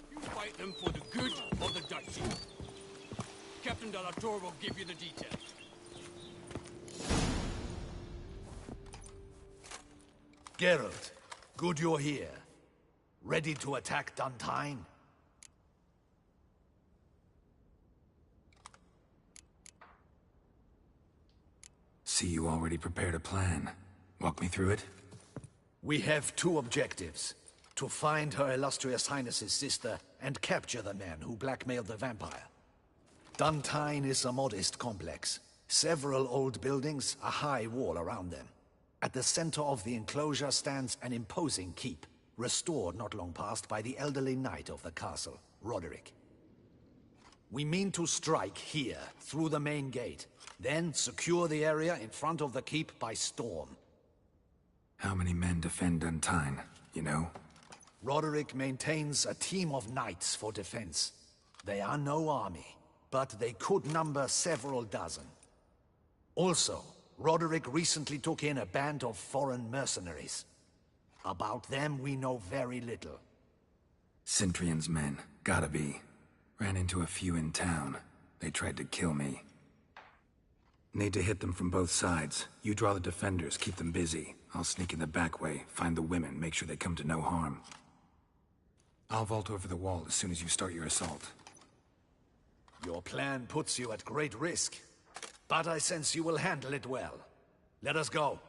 N: You fight them for the good of the duchy. Captain de la Tour will give you the details.
O: Geralt, good you're here. Ready to attack Duntine?
C: See, you already prepared a plan. Walk me through it.
O: We have two objectives. To find Her Illustrious Highness's sister and capture the man who blackmailed the vampire. Duntine is a modest complex. Several old buildings, a high wall around them. At the center of the enclosure stands an imposing keep, restored not long past by the elderly knight of the castle, Roderick. We mean to strike here, through the main gate, then secure the area in front of the keep by storm.
C: How many men defend Duntine, you know?
O: Roderick maintains a team of knights for defense. They are no army, but they could number several dozen. Also, Roderick recently took in a band of foreign mercenaries. About them we know very little.
C: Cintrian's men, gotta be. Ran into a few in town. They tried to kill me. Need to hit them from both sides. You draw the defenders, keep them busy. I'll sneak in the back way, find the women, make sure they come to no harm. I'll vault over the wall as soon as you start your assault.
O: Your plan puts you at great risk, but I sense you will handle it well. Let us go.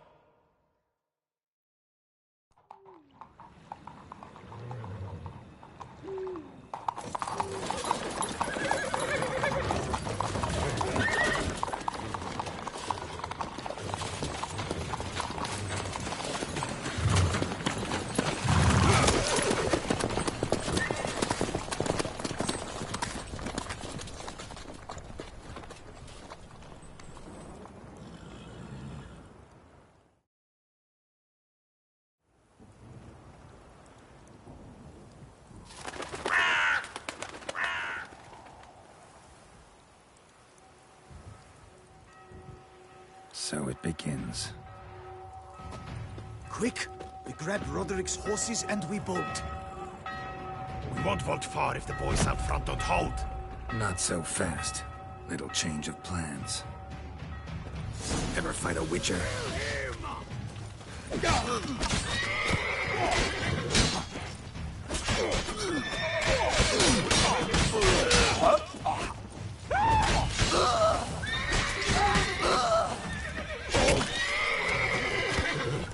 C: So it begins.
O: Quick! We grab Roderick's horses and we bolt.
C: We won't vault far if the boys out front don't hold. Not so fast. Little change of plans. Ever fight a witcher?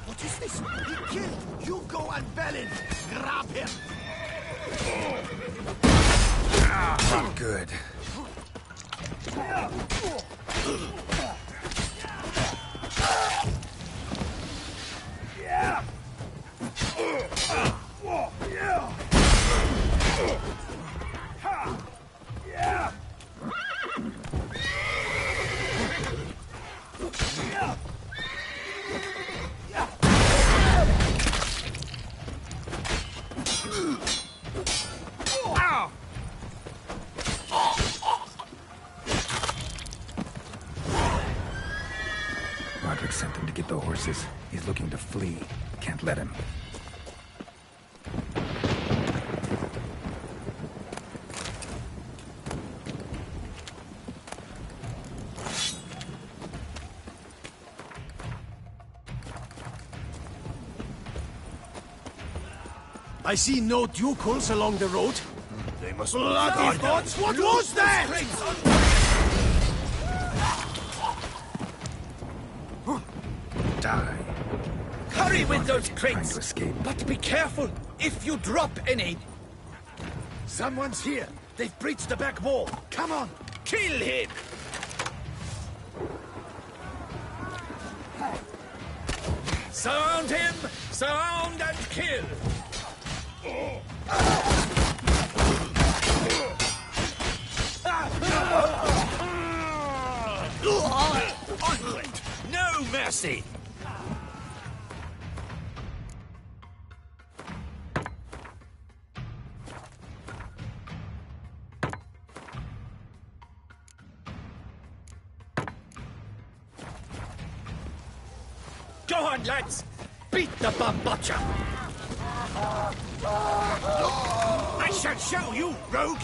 O: What is this? He killed! You go and Belin! Grab him!
C: Not good. Roderick sent him to get the horses. He's looking to flee. Can't let him.
O: I see no ducals along the road.
C: They must
O: Bloody gods! What was that?
C: Die.
P: Hurry with those
C: Trying
P: crates!
C: to escape.
P: But be careful if you drop any.
O: Someone's here. They've breached the back wall. Come on!
P: Kill him! Surround him! Surround and kill! Onward! No mercy! on, lads! Beat the bumbucha! I shall show you, rogue!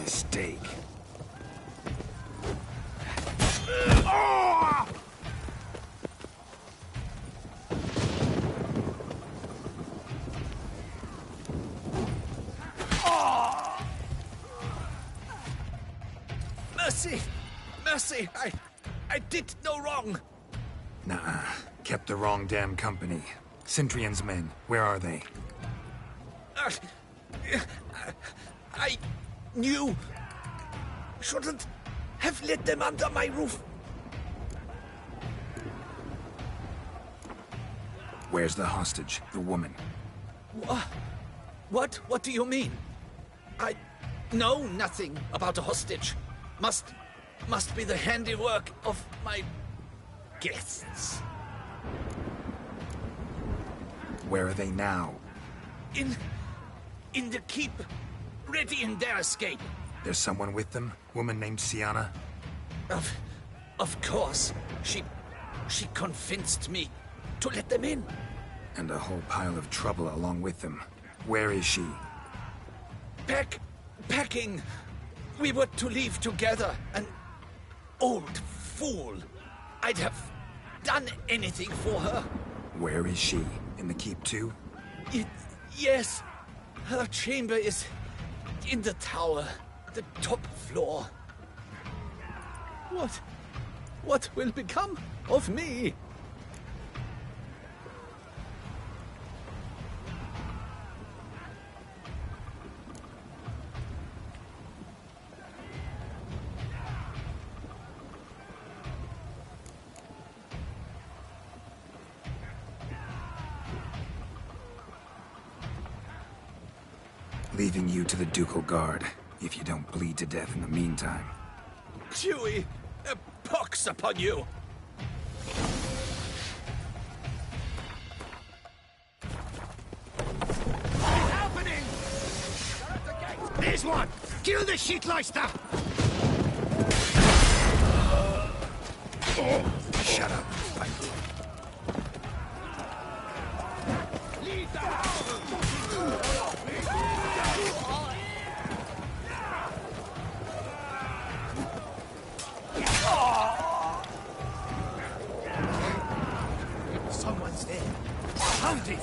C: Mistake.
O: Mercy! Mercy! I did no wrong!
C: Nuh-uh. Kept the wrong damn company. Centrion's men, where are they?
O: I knew. Shouldn't have let them under my roof.
C: Where's the hostage, the woman?
O: What? What do you mean? I know nothing about a hostage. Must be the handiwork of my guests.
C: Where are they now?
O: In the keep, ready in their escape.
C: There's someone with them? Woman named Sienna?
O: Of course. She convinced me to let them in.
C: And a whole pile of trouble along with them. Where is she?
O: Packing. We were to leave together. An old fool. I'd have done anything for her.
C: Where is she? In the keep too?
O: Yes. Her chamber is in the tower, the top floor. What will become of me?
C: Leaving you to the Ducal Guard, if you don't bleed to death in the meantime.
O: Chewie, a pox upon you!
P: What's happening? They're at the gate! There's one! Kill the shitleister!
C: Shut up, fight.
P: Leave the house!
O: Someone's there. Found it!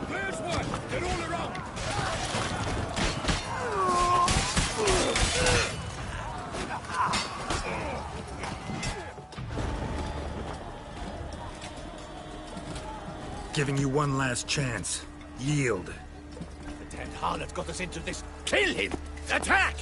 P: There's one! They're all around!
C: Giving you one last chance. Yield.
P: The damned harlot got us into this. Kill him! Attack!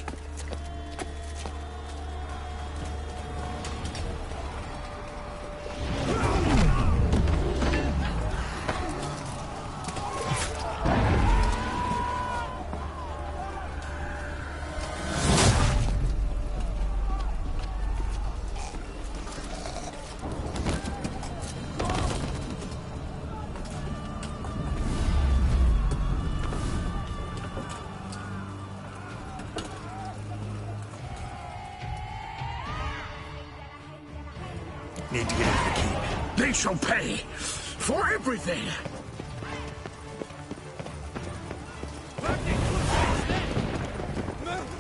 C: Need to get into the keep.
P: They shall pay for everything!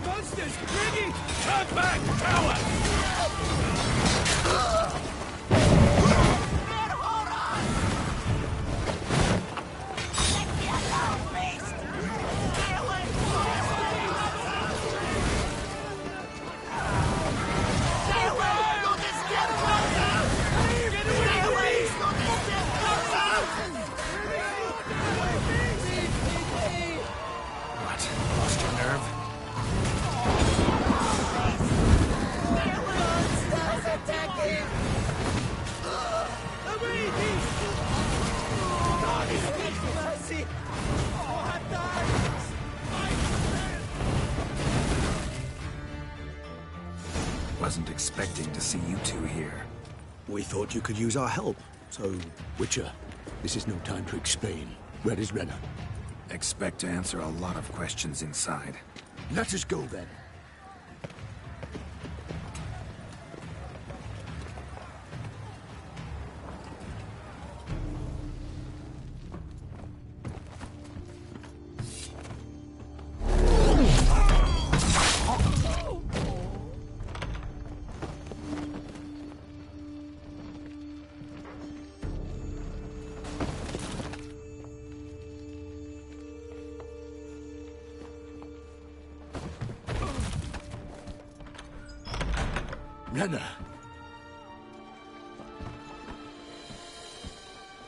P: Monsters! Greggy! Turn back, coward!
C: What? Lost your nerve? expecting to see you two here.
Q: We thought you could use our help. So, Witcher, this is no time to explain. Where is Renna?
C: Expect to answer a lot of questions inside.
Q: Let us go then. Renna!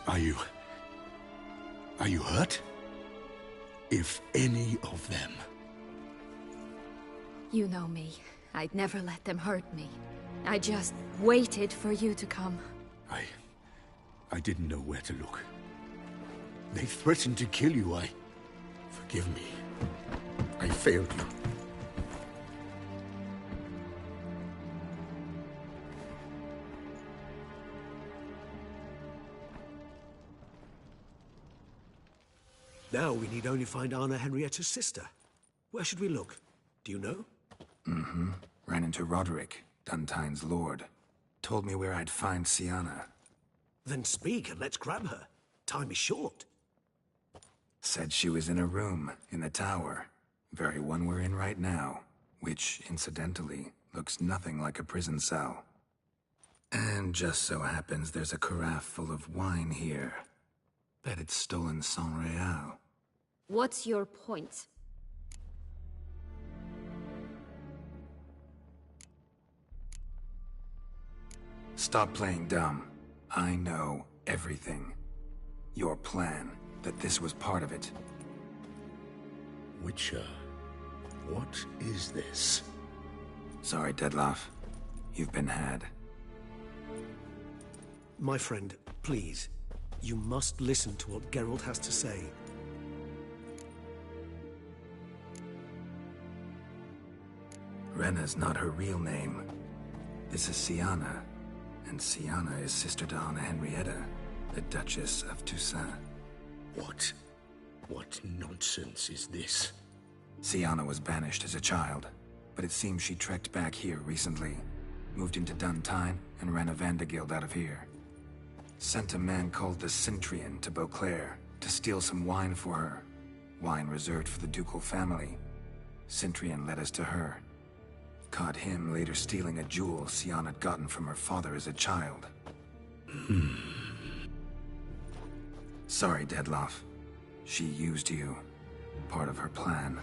Q: Are you hurt? If any of them.
R: You know me. I'd never let them hurt me. I just waited for you to come.
Q: I didn't know where to look. They threatened to kill you. Forgive me. I failed you. Now we need only find Anna Henrietta's sister. Where should we look? Do you know?
C: Mm-hmm. Ran into Roderick, Duntine's lord. Told me where I'd find Sienna.
Q: Then speak and let's grab her. Time is short.
C: Said she was in a room in the tower. Very one we're in right now. Which, incidentally, looks nothing like a prison cell. And just so happens there's a carafe full of wine here. Bet it's stolen San Real.
R: What's your point?
C: Stop playing dumb. I know everything. Your plan, that this was part of it.
Q: Witcher, what is this?
C: Sorry, Dettlaff. You've been had.
Q: My friend, please. You must listen to what Geralt has to say.
C: Renna's not her real name. This is Sienna. And Sienna is sister to Anna Henrietta, the Duchess of Toussaint.
Q: What nonsense is this?
C: Sienna was banished as a child, but it seems she trekked back here recently. Moved into Duntine and ran a Vanderguild out of here. Sent a man called the Centrian to Beauclair to steal some wine for her. Wine reserved for the ducal family. Centrian led us to her. Caught him later stealing a jewel Sienna had gotten from her father as a child. Sorry, Dettlaff. She used you. Part of her plan.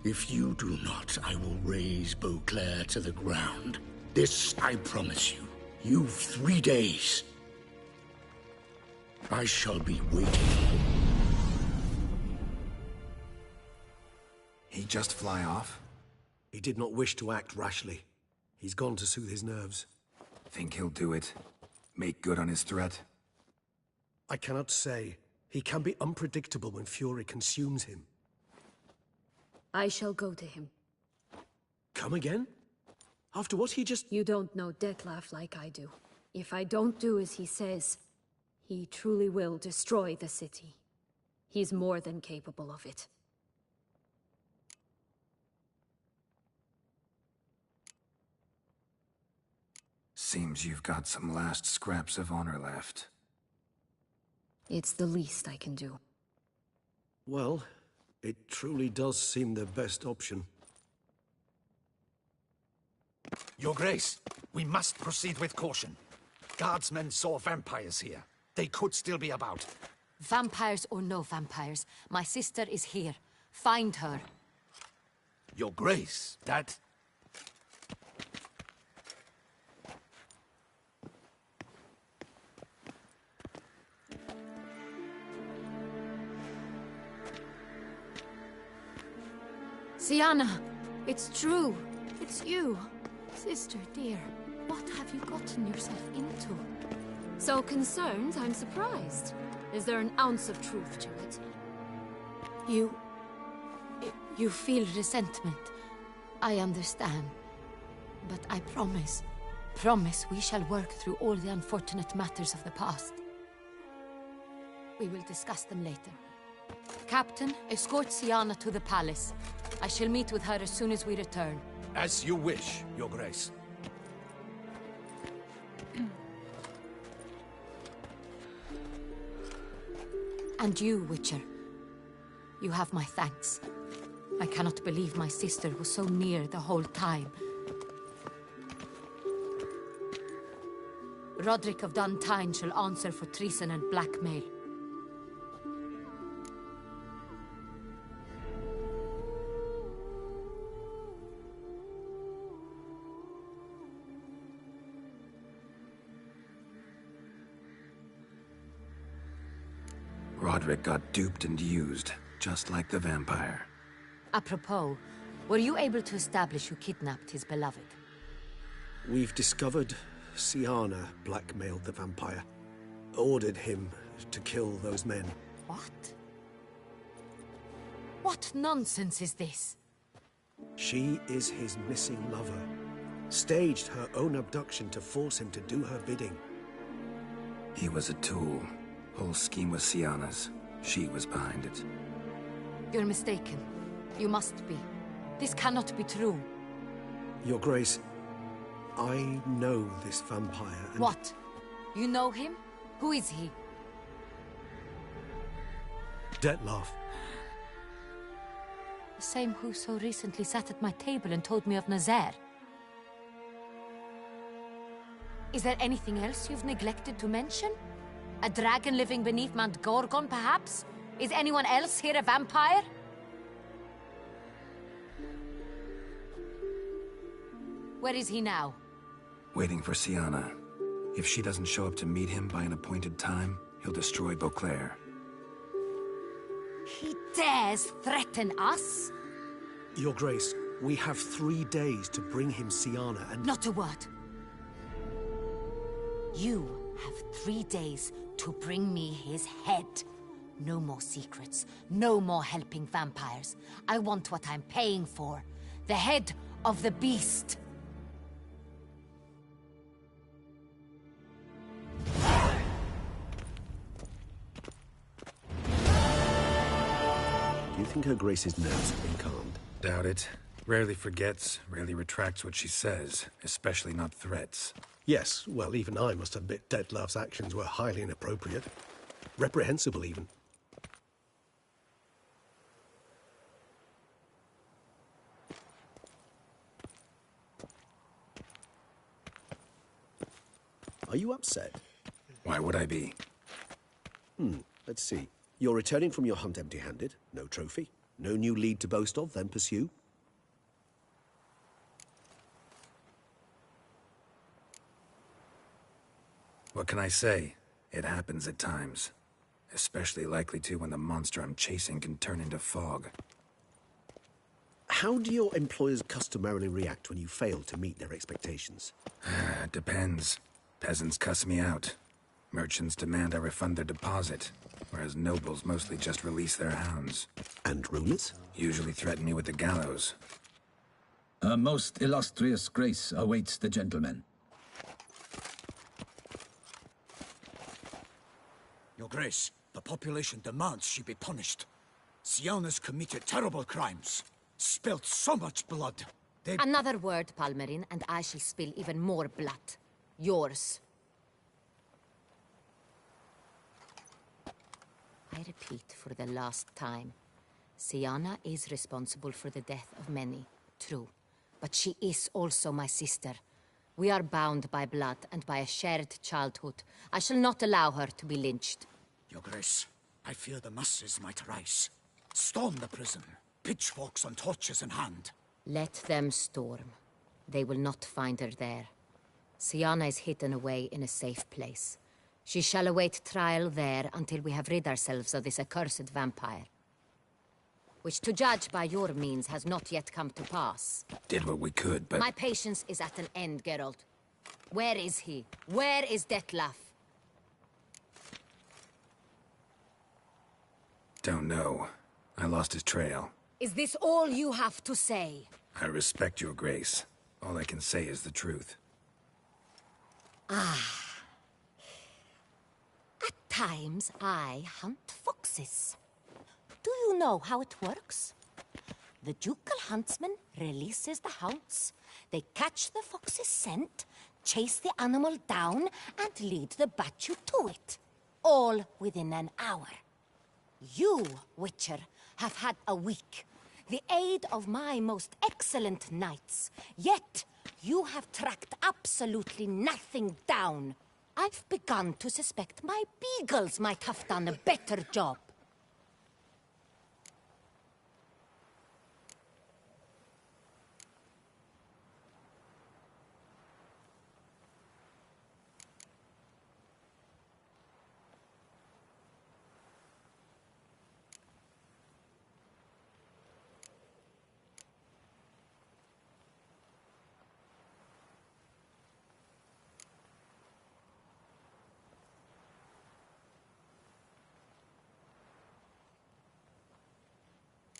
Q: If you do not, I will raise Beauclair to the ground. This I promise you. You've 3 days. I shall be waiting.
C: He just fly off?
Q: He did not wish to act rashly. He's gone to soothe his nerves.
C: Think he'll do it? Make good on his threat?
Q: I cannot say. He can be unpredictable when fury consumes him.
R: I shall go to him.
Q: Come again? After what he just...
R: You don't know Dettlaff like I do. If I don't do as he says, he truly will destroy the city. He's more than capable of it.
C: Seems you've got some last scraps of honor left.
R: It's the least I can do.
Q: Well, it truly does seem the best option.
O: Your Grace, we must proceed with caution. Guardsmen saw vampires here. They could still be about.
S: Vampires or no vampires, my sister is here. Find her.
O: Your Grace, that...
S: Sienna, it's true. It's you. Sister, dear, what have you gotten yourself into?
R: So concerned, I'm surprised. Is there an ounce of truth to it?
S: You feel resentment. I understand. But I promise we shall work through all the unfortunate matters of the past. We will discuss them later. Captain, escort Sienna to the palace. I shall meet with her as soon as we return.
O: As you wish, Your Grace.
S: And you, Witcher. You have my thanks. I cannot believe my sister was so near the whole time. Roderick of Duntine shall answer for treason and blackmail.
C: Roderick got duped and used, just like the vampire.
S: Apropos, were you able to establish who kidnapped his beloved?
T: We've discovered Sienna blackmailed the vampire. Ordered him to kill those men.
S: What? What nonsense is this?
T: She is his missing lover. Staged her own abduction to force him to do her bidding.
C: He was a tool. Whole scheme was Sienna's. She was behind it.
S: You're mistaken. You must be. This cannot be true.
T: Your Grace, I know this vampire and...
S: What? You know him? Who is he?
T: Dettlaff.
S: The same who so recently sat at my table and told me of Nazaire. Is there anything else you've neglected to mention? A dragon living beneath Mount Gorgon, perhaps? Is anyone else here a vampire? Where is he now?
C: Waiting for Sienna. If she doesn't show up to meet him by an appointed time, he'll destroy Beauclair.
S: He dares threaten us?
T: Your Grace, we have 3 days to bring him Sienna and...
S: Not a word. You have 3 days to bring me his head. No more secrets. No more helping vampires. I want what I'm paying for. The head of the beast.
T: Do you think Her Grace's nerves have been calmed?
C: Doubt it. Rarely forgets, rarely retracts what she says, especially not threats.
T: Yes, well, even I must admit Dettlaff's actions were highly inappropriate. Reprehensible, even. Are you upset?
C: Why would I be?
T: Let's see. You're returning from your hunt empty-handed. No trophy. No new lead to boast of, then pursue.
C: What can I say? It happens at times. Especially likely to when the monster I'm chasing can turn into fog.
T: How do your employers customarily react when you fail to meet their expectations?
C: It depends. Peasants cuss me out. Merchants demand I refund their deposit, whereas nobles mostly just release their hounds.
T: And rulers?
C: Usually threaten me with the gallows.
U: Her most illustrious grace awaits the gentleman.
P: Your Grace, the population demands she be punished. Sienna's committed terrible crimes. Spilt so much blood.
S: Another word, Palmerin, and I shall spill even more blood. Yours. I repeat for the last time. Sienna is responsible for the death of many, true. But she is also my sister. We are bound by blood and by a shared childhood. I shall not allow her to be lynched.
P: Your Grace, I fear the masses might rise. Storm the prison, pitchforks and torches in hand.
S: Let them storm. They will not find her there. Sienna is hidden away in a safe place. She shall await trial there until we have rid ourselves of this accursed vampire.
E: which to judge by your means has not yet come to pass.
C: Did what we could, but...
E: My patience is at an end, Geralt. Where is he? Where is Detlef?
C: Don't know. I lost his trail.
E: Is this all you have to say?
C: I respect your grace. All I can say is the truth.
E: Ah. At times, I hunt foxes. Do you know how it works? The ducal huntsman releases the hounds. They catch the fox's scent, chase the animal down, and lead the Bachu to it. All within an hour. You, Witcher, have had a week. The aid of my most excellent knights. Yet, you have tracked absolutely nothing down. I've begun to suspect my beagles might have done a better job.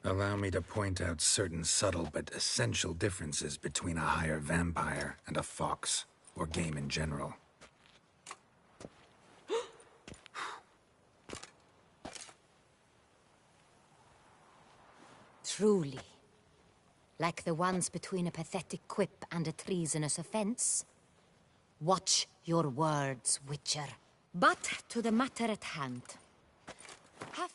C: Allow me to point out certain subtle but essential differences between a higher vampire and a fox, or game in general.
E: Truly. Like the ones between a pathetic quip and a treasonous offense. Watch your words, Witcher. But to the matter at hand. Have